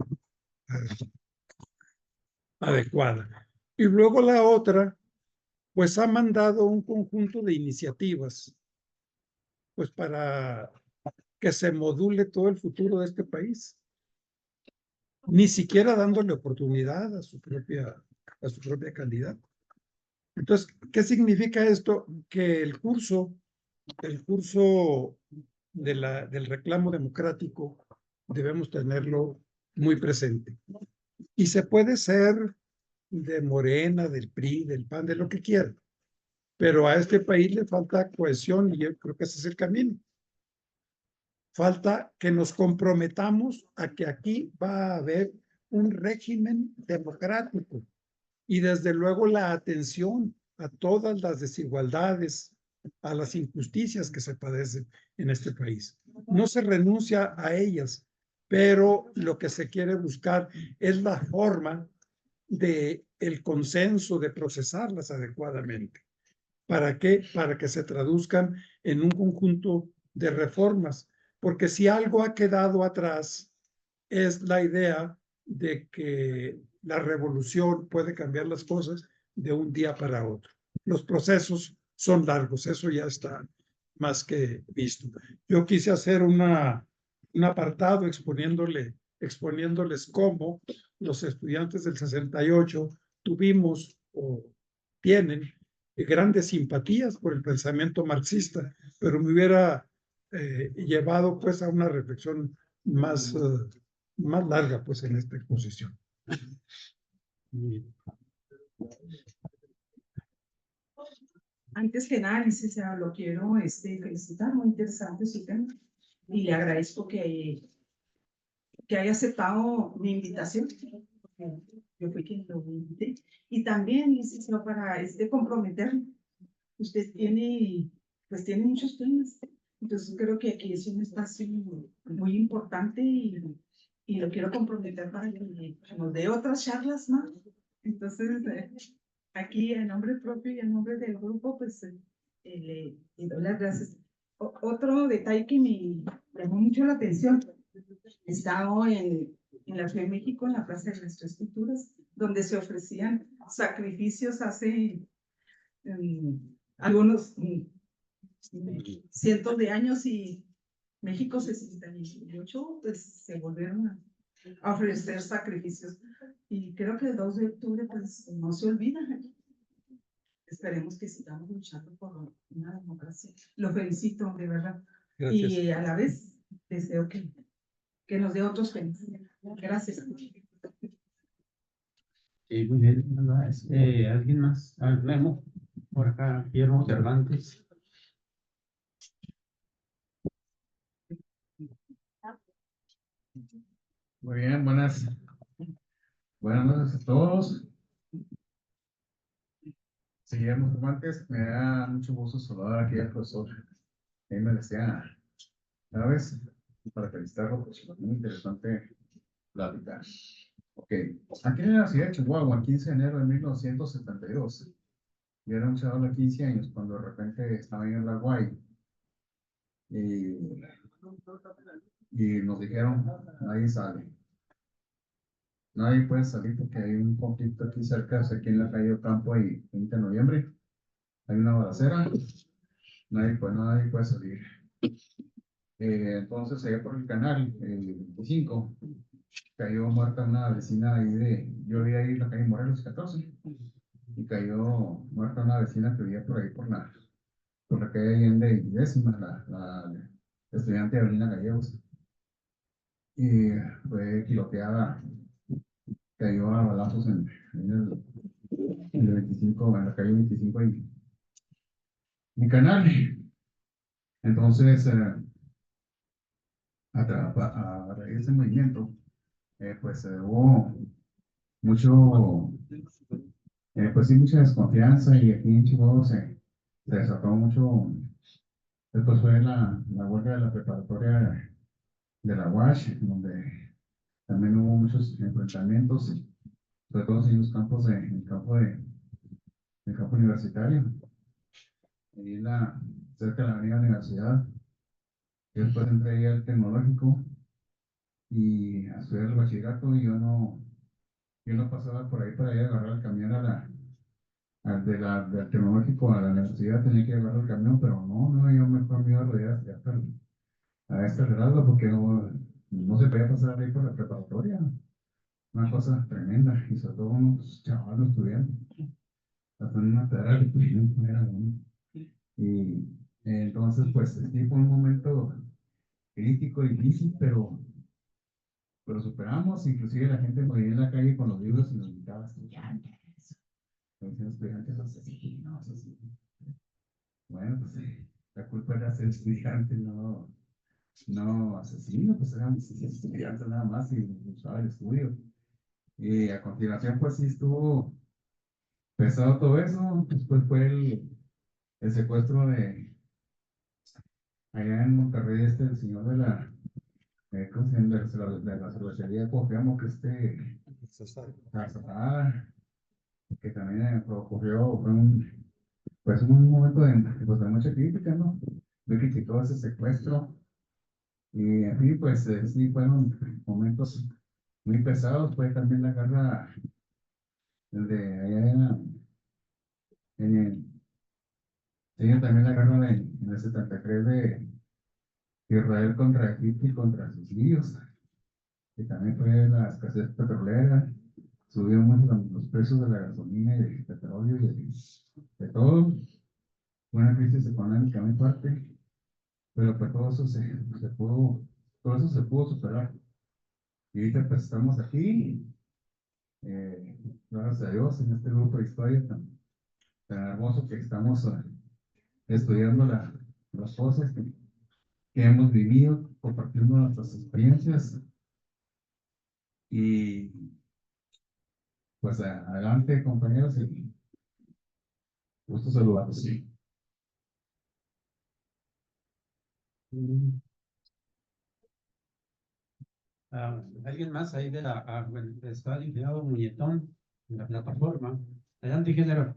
Speaker 5: adecuada. Y luego la otra, pues ha mandado un conjunto de iniciativas, pues para que se module todo el futuro de este país, ni siquiera dándole oportunidad a su propia candidata. Entonces, ¿qué significa esto? Que el curso del reclamo democrático debemos tenerlo muy presente. Y se puede ser de Morena, del PRI, del PAN, de lo que quiera, pero a este país le falta cohesión y yo creo que ese es el camino. Falta que nos comprometamos a que aquí va a haber un régimen democrático y desde luego la atención a todas las desigualdades, a las injusticias que se padecen en este país. No se renuncia a ellas, pero lo que se quiere buscar es la forma de el consenso, de procesarlas adecuadamente. ¿Para qué? Para que se traduzcan en un conjunto de reformas. Porque si algo ha quedado atrás es la idea de que la revolución puede cambiar las cosas de un día para otro. Los procesos son largos, eso ya está más que visto. Yo quise hacer un apartado exponiéndoles cómo los estudiantes del 68 tuvimos o tienen grandes simpatías por el pensamiento marxista, pero me hubiera llevado pues a una reflexión más larga pues en esta exposición.
Speaker 3: Antes que nada, licenciado, lo quiero felicitar, muy interesante su tema, y le agradezco que haya aceptado mi invitación, porque yo fui quien lo invité, y también, licenciado, para comprometerme. Usted pues tiene muchos temas, entonces creo que aquí es un espacio muy importante y lo quiero comprometer para que nos dé otras charlas más. Entonces, aquí en nombre propio y en nombre del grupo, pues le doy las gracias. Otro detalle que me llamó mucho la atención, he estado en la Ciudad de México, en la Plaza de las Tres Culturas, donde se ofrecían sacrificios hace algunos cientos de años, y México 68, pues se volvieron a ofrecer sacrificios. Y creo que el 2 de octubre, pues no se olvida. Esperemos que sigamos luchando por una democracia. Lo felicito, de verdad.
Speaker 5: Gracias.
Speaker 3: Y a la vez deseo que nos dé otros temas. Gracias.
Speaker 2: Sí, muy bien. ¿Alguien más? Memo, por acá, Guillermo Cervantes.
Speaker 8: Muy bien, buenas noches a todos. Seguimos como antes, me da mucho gusto saludar aquí al profesor. Ahí me decía, ¿sabes? Para felicitarlo, pues muy interesante plática. Ok, aquí en la ciudad de Chihuahua, el 15 de enero de 1972, yo era un chaval de 15 años cuando de repente estaba en la Guay y nos dijeron, nadie sale. Nadie puede salir porque hay un conflicto aquí cerca, aquí en la calle Ocampo y 20 de noviembre. Hay una balacera, nadie puede salir. Entonces, allá por el canal, el 25, cayó muerta una vecina ahí yo vivía ahí en la calle Morelos 14, y cayó muerta una vecina que vivía por ahí por la calle Allende y décima, la estudiante Avelina Gallegos. Y fue tiroteada, cayó a balazos en el 25, en la calle 25 y mi canal. Entonces, a raíz de ese movimiento, pues hubo mucho, pues sí, mucha desconfianza y aquí en Chihuahua se desató mucho. Después fue la huelga de la preparatoria de la UASH, donde también hubo muchos enfrentamientos, sobre todo en los campos el campo universitario, ahí cerca de la avenida Universidad. Y después entré ahí al tecnológico y a estudiar el bachillerato, y yo no pasaba por ahí para ir a agarrar el camión del tecnológico a la universidad, tenía que agarrar el camión, pero no, yo mejor me iba a rodear a esta Geraldo porque no se podía pasar ahí por la preparatoria. Una cosa tremenda, y sobre todo unos chavales estudiantes, hasta en una pedra que no era uno. Y entonces, pues sí, fue un momento crítico, difícil, pero superamos. Inclusive la gente me veía en la calle con los libros y nos gritaba estudiantes. Me decían estudiantes asesinos, así. Bueno, pues la culpa era ser estudiante, no asesino, pues éramos estudiantes nada más y usaba el estudio. Y a continuación, pues sí estuvo pesado todo eso. Después fue el secuestro allá en Monterrey, el señor ¿cómo se llama? De la cervecería Cuauhtémoc, Zarzada, que también ocurrió, pues un momento de mucha crítica, ¿no? Me criticó ese secuestro. Y en fin, pues sí, fueron momentos muy pesados. Fue también la guerra de allá en el, sí, también la guerra en el 73 de Israel contra Egipto y contra sus líos, que también fue la escasez petrolera. Subió mucho los precios de la gasolina y del petróleo y de todo. Fue una crisis económica muy fuerte, pero pues todo eso se pudo superar. Y ahorita pues estamos aquí, gracias a Dios, en este grupo de historia tan hermoso que estamos estudiando las cosas que hemos vivido, compartiendo nuestras experiencias. Y pues adelante, compañeros, y gusto saludarlos. Sí.
Speaker 2: ¿Alguien más ahí bueno, está el ingeniero Muñetón en la plataforma? Adelante, ingeniero.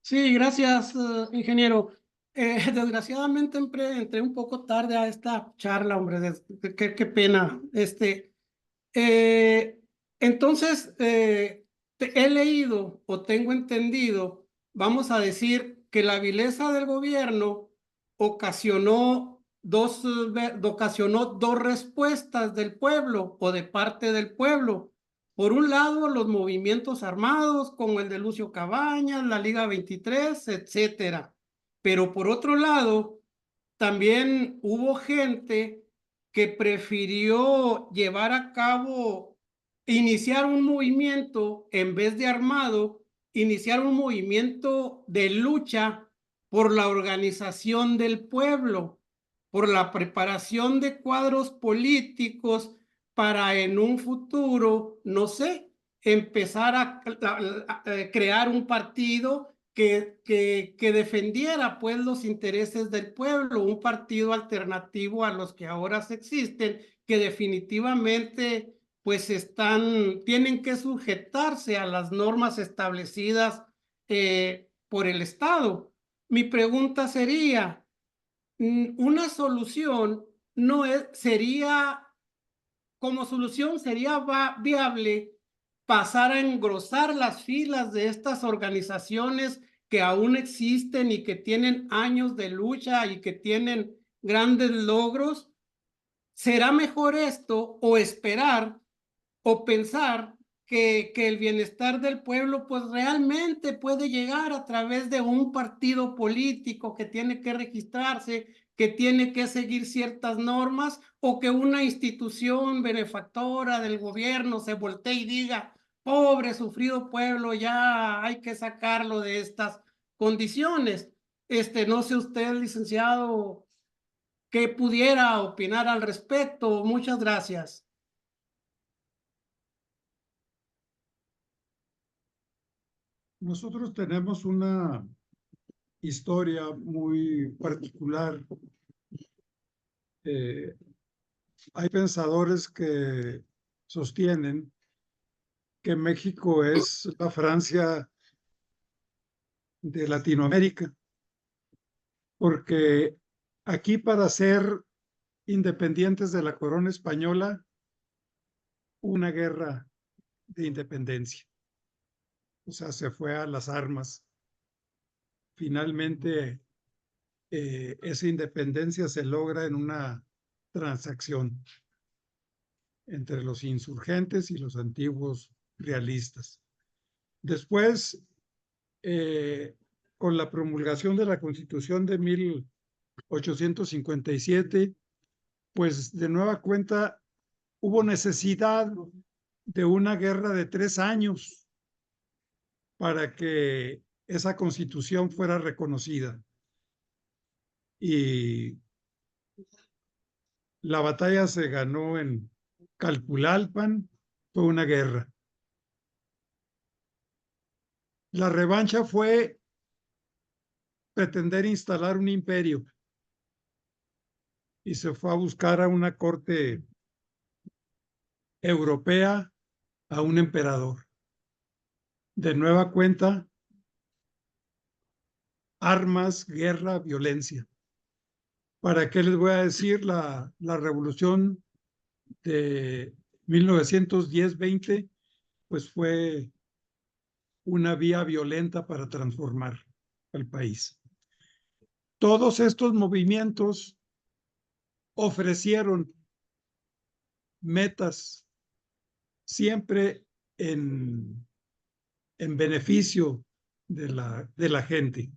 Speaker 9: Sí, gracias, ingeniero. Desgraciadamente entré un poco tarde a esta charla, hombre, qué pena. Entonces, he leído o tengo entendido, vamos a decir, que la vileza del gobierno ocasionó dos respuestas del pueblo o de parte del pueblo. Por un lado, los movimientos armados, como el de Lucio Cabañas, la Liga 23, etcétera. Pero por otro lado, también hubo gente que prefirió llevar a cabo, iniciar un movimiento en vez de armado, iniciar un movimiento de lucha por la organización del pueblo, por la preparación de cuadros políticos para en un futuro, no sé, empezar a crear un partido que defendiera pues los intereses del pueblo, un partido alternativo a los que ahora existen, que definitivamente pues tienen que sujetarse a las normas establecidas por el Estado. Mi pregunta sería, una solución no sería, como solución sería viable pasar a engrosar las filas de estas organizaciones que aún existen y que tienen años de lucha y que tienen grandes logros. ¿Será mejor esto o esperar o pensar que el bienestar del pueblo pues realmente puede llegar a través de un partido político que tiene que registrarse, que tiene que seguir ciertas normas, o que una institución benefactora del gobierno se voltee y diga, pobre sufrido pueblo, ya hay que sacarlo de estas condiciones? No sé usted, licenciado, qué pudiera opinar al respecto. Muchas gracias.
Speaker 5: Nosotros tenemos una historia muy particular. Hay pensadores que sostienen que México es la Francia de Latinoamérica, porque aquí, para ser independientes de la corona española, hubo una guerra de independencia. O sea, se fue a las armas. Finalmente, esa independencia se logra en una transacción entre los insurgentes y los antiguos realistas. Después, con la promulgación de la Constitución de 1857, pues de nueva cuenta hubo necesidad de una guerra de 3 años para que esa Constitución fuera reconocida. Y la batalla se ganó en Calpulalpan, fue una guerra. La revancha fue pretender instalar un imperio y se fue a buscar a una corte europea, a un emperador. De nueva cuenta, armas, guerra, violencia. ¿Para qué les voy a decir? La revolución de 1910-20, pues fue una vía violenta para transformar al país. Todos estos movimientos ofrecieron metas siempre en beneficio de la gente.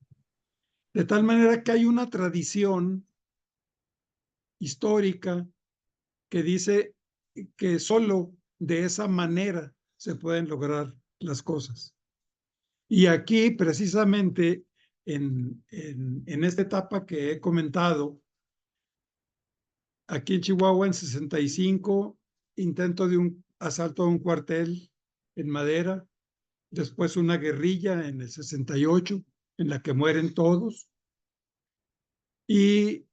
Speaker 5: De tal manera que hay una tradición histórica que dice que solo de esa manera se pueden lograr las cosas. Y aquí, precisamente, en esta etapa que he comentado, aquí en Chihuahua, en 65, intento de un asalto a un cuartel en Madera, después una guerrilla en el 68, en la que mueren todos, y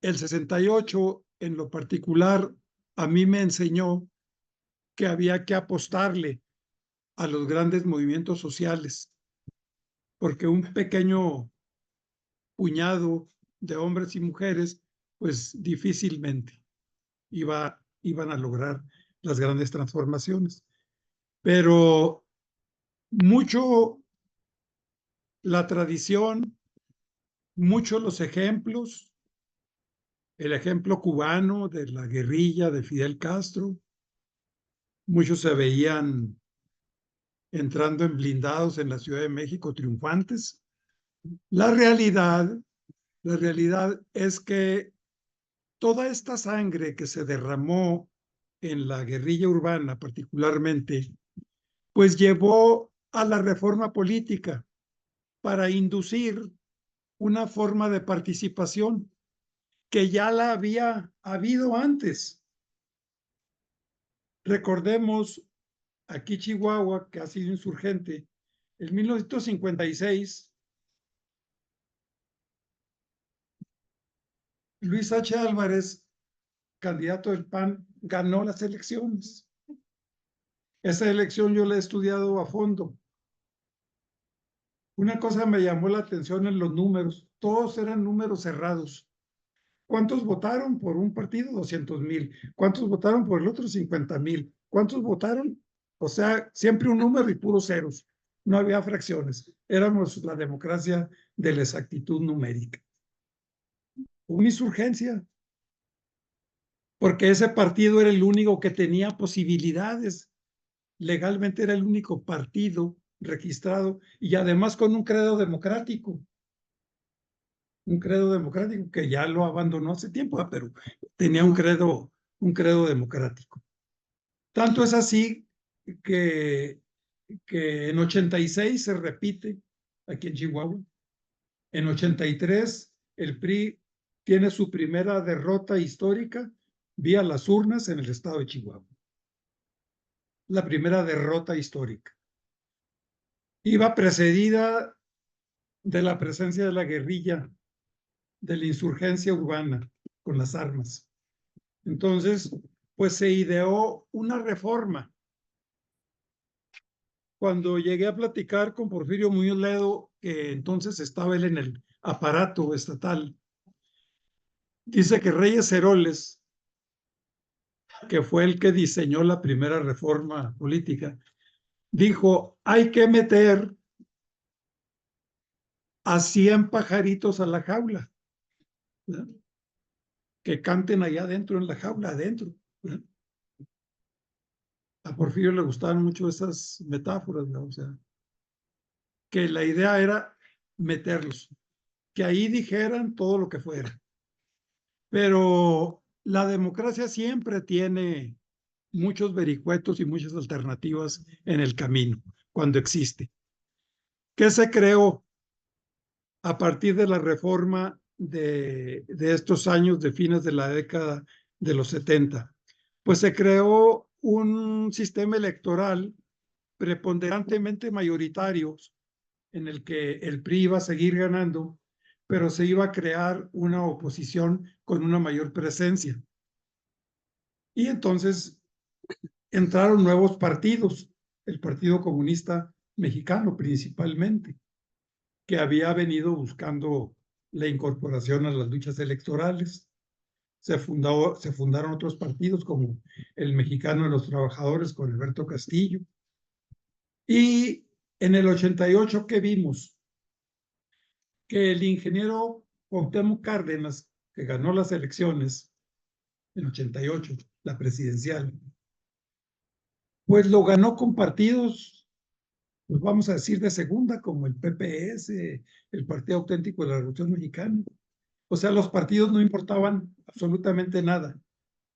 Speaker 5: el 68, en lo particular, a mí me enseñó que había que apostarle a los grandes movimientos sociales, porque un pequeño puñado de hombres y mujeres, pues difícilmente iban a lograr las grandes transformaciones. Pero mucho la tradición, mucho los ejemplos, el ejemplo cubano de la guerrilla de Fidel Castro, muchos se veían entrando en blindados en la Ciudad de México triunfantes. La realidad es que toda esta sangre que se derramó en la guerrilla urbana particularmente, pues llevó a la reforma política para inducir una forma de participación que ya la había habido antes. Recordemos aquí Chihuahua, que ha sido insurgente. En 1956, Luis H. Álvarez, candidato del PAN, ganó las elecciones. Esa elección yo la he estudiado a fondo. Una cosa me llamó la atención en los números. Todos eran números cerrados. ¿Cuántos votaron por un partido? 200,000. ¿Cuántos votaron por el otro? 50,000. ¿Cuántos votaron? O sea, siempre un número y puros ceros. No había fracciones. Éramos la democracia de la exactitud numérica. Una insurgencia. Porque ese partido era el único que tenía posibilidades. Legalmente era el único partido registrado y además con un credo democrático. Un credo democrático que ya lo abandonó hace tiempo, pero tenía un credo democrático. Tanto es así que en 86 se repite aquí en Chihuahua. En 83 el PRI tiene su primera derrota histórica vía las urnas en el estado de Chihuahua. La primera derrota histórica. Iba precedida de la presencia de la guerrilla, de la insurgencia urbana con las armas. Entonces, pues se ideó una reforma. Cuando llegué a platicar con Porfirio Muñoz Ledo, que entonces estaba él en el aparato estatal, dice que Reyes Heroles, que fue el que diseñó la primera reforma política, dijo, hay que meter a 100 pajaritos a la jaula, ¿verdad? Que canten allá adentro en la jaula, adentro, ¿verdad? A Porfirio le gustaban mucho esas metáforas, ¿no? O sea, que la idea era meterlos, que ahí dijeran todo lo que fuera. Pero la democracia siempre tiene muchos vericuetos y muchas alternativas en el camino, cuando existe. ¿Qué se creó a partir de la reforma de estos años de fines de la década de los 70? Pues se creó un sistema electoral preponderantemente mayoritario en el que el PRI iba a seguir ganando, pero se iba a crear una oposición con una mayor presencia. Y entonces entraron nuevos partidos, el Partido Comunista Mexicano principalmente, que había venido buscando la incorporación a las luchas electorales. Se fundaron otros partidos como el Mexicano de los Trabajadores con Alberto Castillo. Y en el 88, ¿qué vimos? Que el ingeniero Cuauhtémoc Cárdenas, que ganó las elecciones en 88, la presidencial, pues lo ganó con partidos, pues vamos a decir, de segunda, como el PPS, el Partido Auténtico de la Revolución Mexicana. O sea, los partidos no importaban absolutamente nada.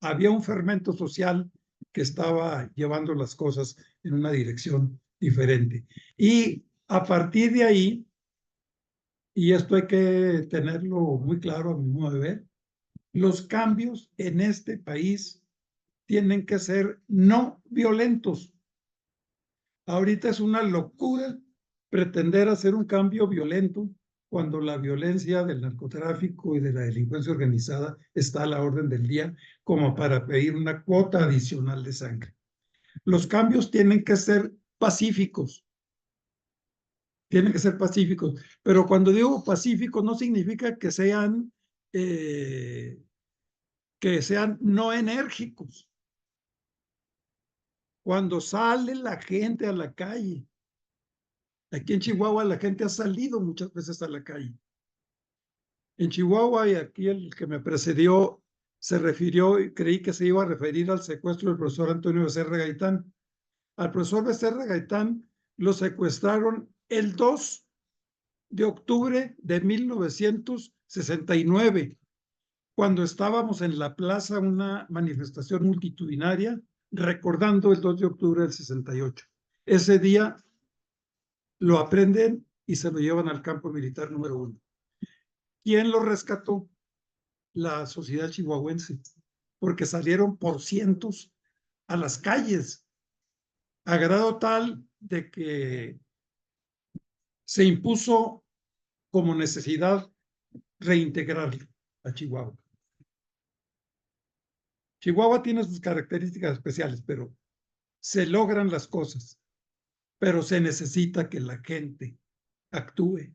Speaker 5: Había un fermento social que estaba llevando las cosas en una dirección diferente. Y a partir de ahí, y esto hay que tenerlo muy claro a mi modo de ver, los cambios en este país tienen que ser no violentos. Ahorita es una locura pretender hacer un cambio violento cuando la violencia del narcotráfico y de la delincuencia organizada está a la orden del día como para pedir una cuota adicional de sangre. Los cambios tienen que ser pacíficos. Tienen que ser pacíficos. Pero cuando digo pacíficos no significa que sean no enérgicos. Cuando sale la gente a la calle, aquí en Chihuahua la gente ha salido muchas veces a la calle. En Chihuahua, y aquí el que me precedió se refirió, y creí que se iba a referir al secuestro del profesor Antonio Becerra Gaitán. Al profesor Becerra Gaitán lo secuestraron el 2 de octubre de 1969, cuando estábamos en la plaza, una manifestación multitudinaria, recordando el 2 de octubre del 68. Ese día lo aprenden y se lo llevan al campo militar número 1. ¿Quién lo rescató? La sociedad chihuahuense, porque salieron por cientos a las calles, a grado tal de que se impuso como necesidad reintegrarlo a Chihuahua. Chihuahua tiene sus características especiales, pero se logran las cosas, pero se necesita que la gente actúe,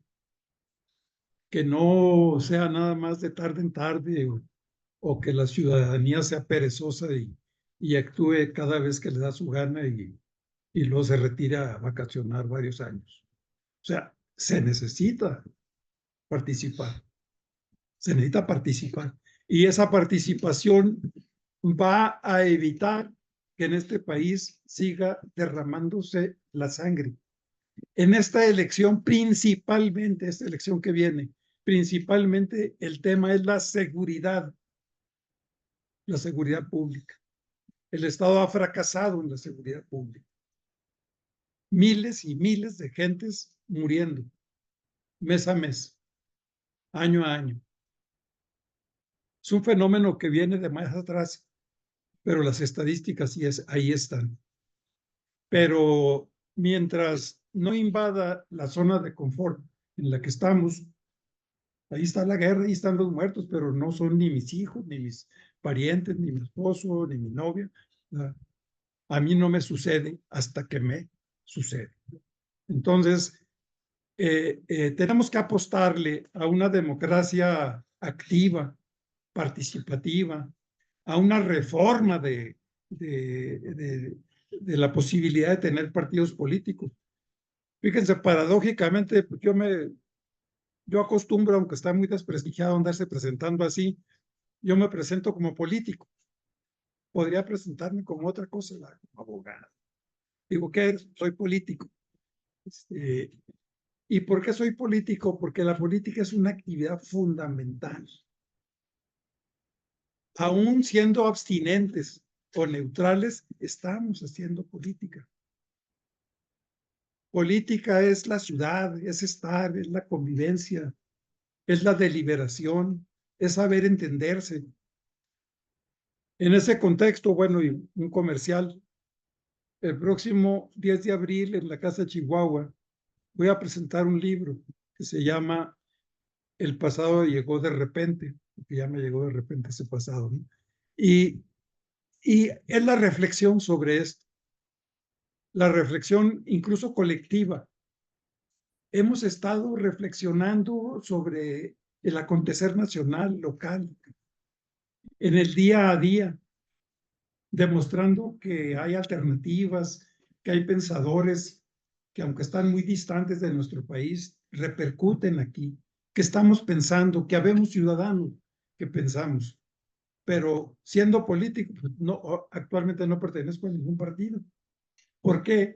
Speaker 5: que no sea nada más de tarde en tarde o que la ciudadanía sea perezosa y actúe cada vez que le da su gana y luego se retira a vacacionar varios años. O sea, se necesita participar. Se necesita participar. Y esa participación va a evitar que en este país siga derramándose la sangre. En esta elección, principalmente, esta elección que viene, principalmente el tema es la seguridad pública. El Estado ha fracasado en la seguridad pública. Miles y miles de gentes muriendo mes a mes, año a año. Es un fenómeno que viene de más atrás, pero las estadísticas sí ahí están. Pero mientras no invada la zona de confort en la que estamos, ahí está la guerra, ahí están los muertos, pero no son ni mis hijos, ni mis parientes, ni mi esposo, ni mi novia. A mí no me sucede hasta que me sucede. Entonces, tenemos que apostarle a una democracia activa, participativa, a una reforma de la posibilidad de tener partidos políticos. Fíjense, paradójicamente, yo acostumbro, aunque está muy desprestigiado andarse presentando así, yo me presento como político. Podría presentarme como otra cosa, como abogado. Digo, ¿qué eres? Soy político. ¿Y por qué soy político? Porque la política es una actividad fundamental. Aún siendo abstinentes o neutrales, estamos haciendo política. Política es la ciudad, es estar, es la convivencia, es la deliberación, es saber entenderse. En ese contexto, bueno, y un comercial, el próximo 10 de abril en la Casa Chihuahua voy a presentar un libro que se llama El pasado llegó de repente, porque ya me llegó de repente ese pasado, ¿no? Y es la reflexión sobre esto, la reflexión incluso colectiva. Hemos estado reflexionando sobre el acontecer nacional, local, en el día a día, demostrando que hay alternativas, que hay pensadores que aunque están muy distantes de nuestro país, repercuten aquí, que estamos pensando, que habemos ciudadanos que pensamos. Pero siendo político, no, actualmente no pertenezco a ningún partido. ¿Por qué?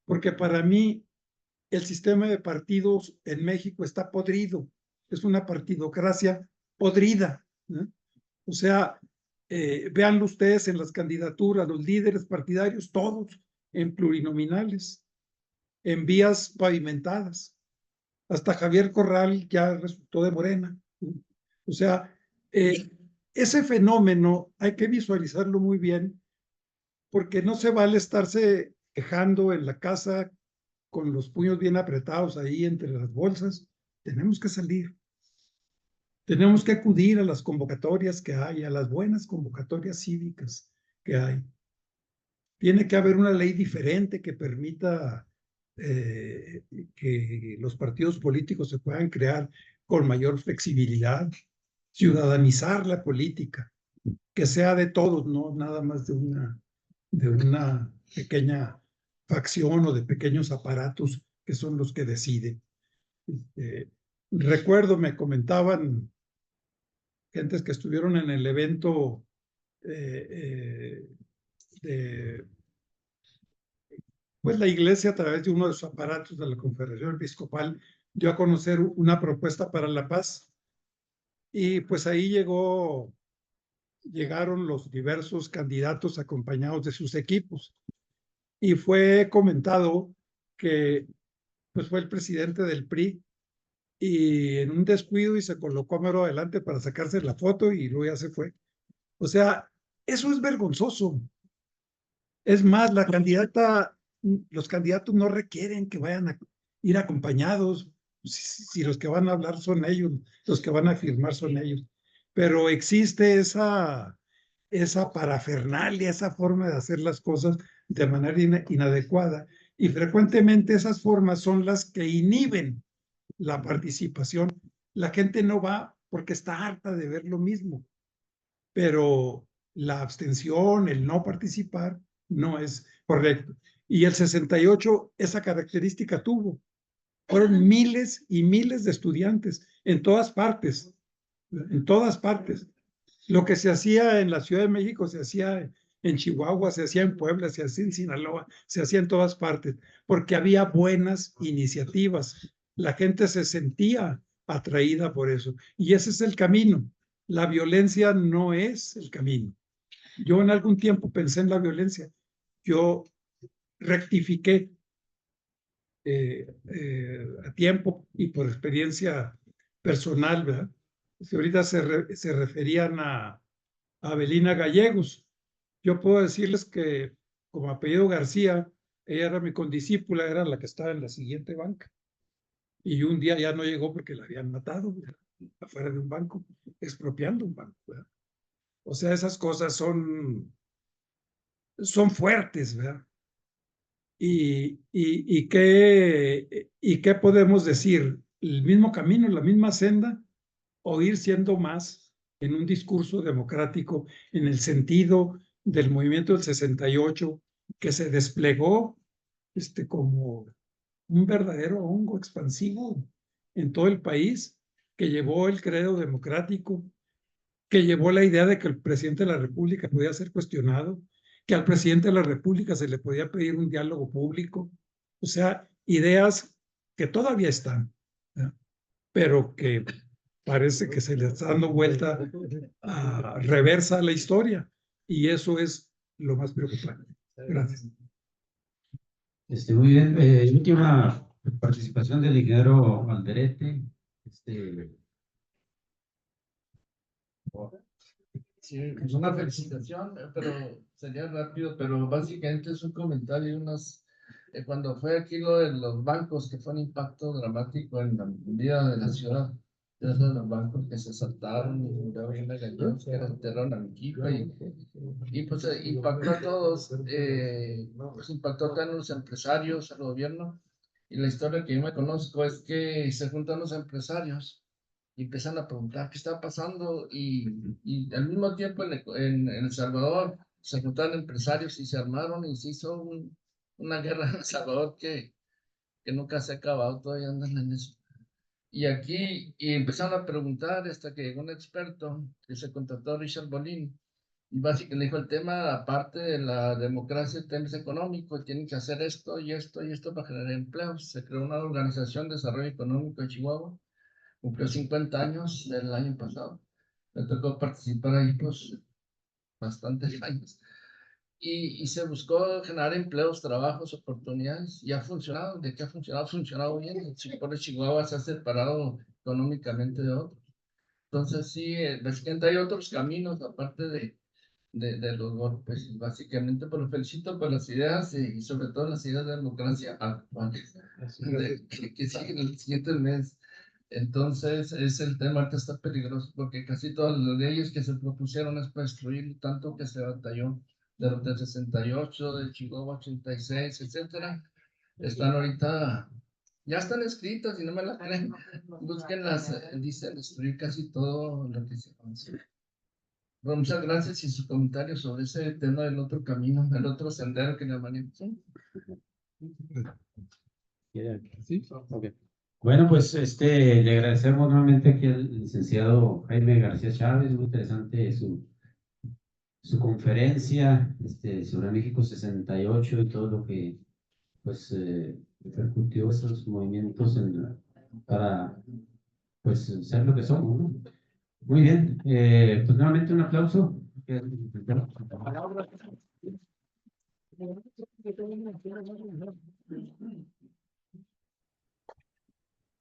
Speaker 5: Porque para mí el sistema de partidos en México está podrido. Es una partidocracia podrida, ¿no? O sea, véanlo ustedes en las candidaturas, los líderes partidarios, todos en plurinominales, en vías pavimentadas. Hasta Javier Corral ya resultó de Morena. O sea, ese fenómeno hay que visualizarlo muy bien, porque no se vale estarse quejando en la casa con los puños bien apretados ahí entre las bolsas. Tenemos que salir. Tenemos que acudir a las convocatorias que hay, a las buenas convocatorias cívicas que hay. Tiene que haber una ley diferente que permita que los partidos políticos se puedan crear con mayor flexibilidad, ciudadanizar la política, que sea de todos, no nada más de una pequeña facción o de pequeños aparatos que son los que deciden. Recuerdo, me comentaban gentes que estuvieron en el evento pues la iglesia, a través de uno de sus aparatos de la Confederación Episcopal, dio a conocer una propuesta para la paz. Y pues ahí llegaron los diversos candidatos acompañados de sus equipos. Y fue comentado que pues fue el presidente del PRI y en un descuido y se colocó a mero adelante para sacarse la foto y luego ya se fue. O sea, eso es vergonzoso. Es más, los candidatos no requieren que vayan a ir acompañados, si los que van a hablar son ellos, los que van a firmar son ellos. Pero existe esa parafernalia, esa forma de hacer las cosas de manera inadecuada. Y frecuentemente esas formas son las que inhiben la participación. La gente no va porque está harta de ver lo mismo, pero la abstención, el no participar, no es correcto. Y el 68 esa característica tuvo. Fueron miles y miles de estudiantes en todas partes, en todas partes. Lo que se hacía en la Ciudad de México se hacía en Chihuahua, se hacía en Puebla, se hacía en Sinaloa, se hacía en todas partes, porque había buenas iniciativas. La gente se sentía atraída por eso. Y ese es el camino. La violencia no es el camino. Yo en algún tiempo pensé en la violencia. Yo rectifiqué a tiempo y por experiencia personal, ¿verdad? Si ahorita se referían a Avelina Gallegos. Yo puedo decirles que como apellido García, ella era mi condiscípula, era la que estaba en la siguiente banca. Y un día ya no llegó porque la habían matado, ¿verdad? Afuera de un banco, expropiando un banco, ¿verdad? O sea, esas cosas son fuertes, ¿verdad? ¿Y qué podemos decir? El mismo camino, la misma senda, o ir siendo más en un discurso democrático en el sentido del movimiento del 68, que se desplegó como un verdadero hongo expansivo en todo el país, que llevó el credo democrático, que llevó la idea de que el presidente de la República podía ser cuestionado, que al presidente de la República se le podía pedir un diálogo público. O sea, ideas que todavía están, ¿verdad? Pero que parece que se le está dando vuelta a reversa a la historia. Y eso es lo más preocupante. Gracias.
Speaker 2: Muy bien. Última participación del ingeniero Alderete.
Speaker 7: Sí, es una felicitación, pero sería rápido, pero básicamente es un comentario, cuando fue aquí lo de los bancos, que fue un impacto dramático en la vida de la ciudad, de los bancos que se saltaron y murió bien la gallina, que enterraron a mi hija y pues impactó a todos, pues impactó también a los empresarios, al gobierno, y la historia que yo me conozco es que se juntan los empresarios y empiezan a preguntar qué está pasando y al mismo tiempo en El Salvador se juntaron empresarios y se armaron y se hizo una guerra en El Salvador que nunca se ha acabado, todavía andan en eso. Y aquí y empezaron a preguntar hasta que llegó un experto que se contrató a Richard Bolin y básicamente dijo el tema, aparte de la democracia, el tema es económico, tienen que hacer esto y esto y esto para generar empleos. Se creó una organización de desarrollo económico de Chihuahua. Cumplió 50 años el año pasado. Me tocó participar ahí, pues, bastantes años. Y se buscó generar empleos, trabajos, oportunidades. Y ha funcionado. ¿De qué ha funcionado? Ha funcionado bien. El pueblo de Chihuahua se ha separado económicamente de otros. Entonces, sí, básicamente hay otros caminos aparte de los golpes. Básicamente, pues, lo felicito por las ideas y sobre todo las ideas de democracia actuales que siguen el siguiente mes. Entonces, el tema que está peligroso porque casi todas las leyes que se propusieron es para destruir tanto que se batalló de los del 68, de Chihuahua 86, etcétera. Están ahorita, ya están escritas y no me las creen. Búsquenlas, dice destruir casi todo lo que se conoce. Bueno, muchas gracias y su comentario sobre ese tema del otro camino, el otro sendero que le manejamos.
Speaker 2: ¿Sí? Okay. Bueno, pues le agradecemos nuevamente aquí al licenciado Jaime García Chávez, muy interesante su conferencia sobre México 68 y todo lo que pues repercutió esos movimientos para pues ser lo que somos, ¿no? Muy bien, pues nuevamente un aplauso.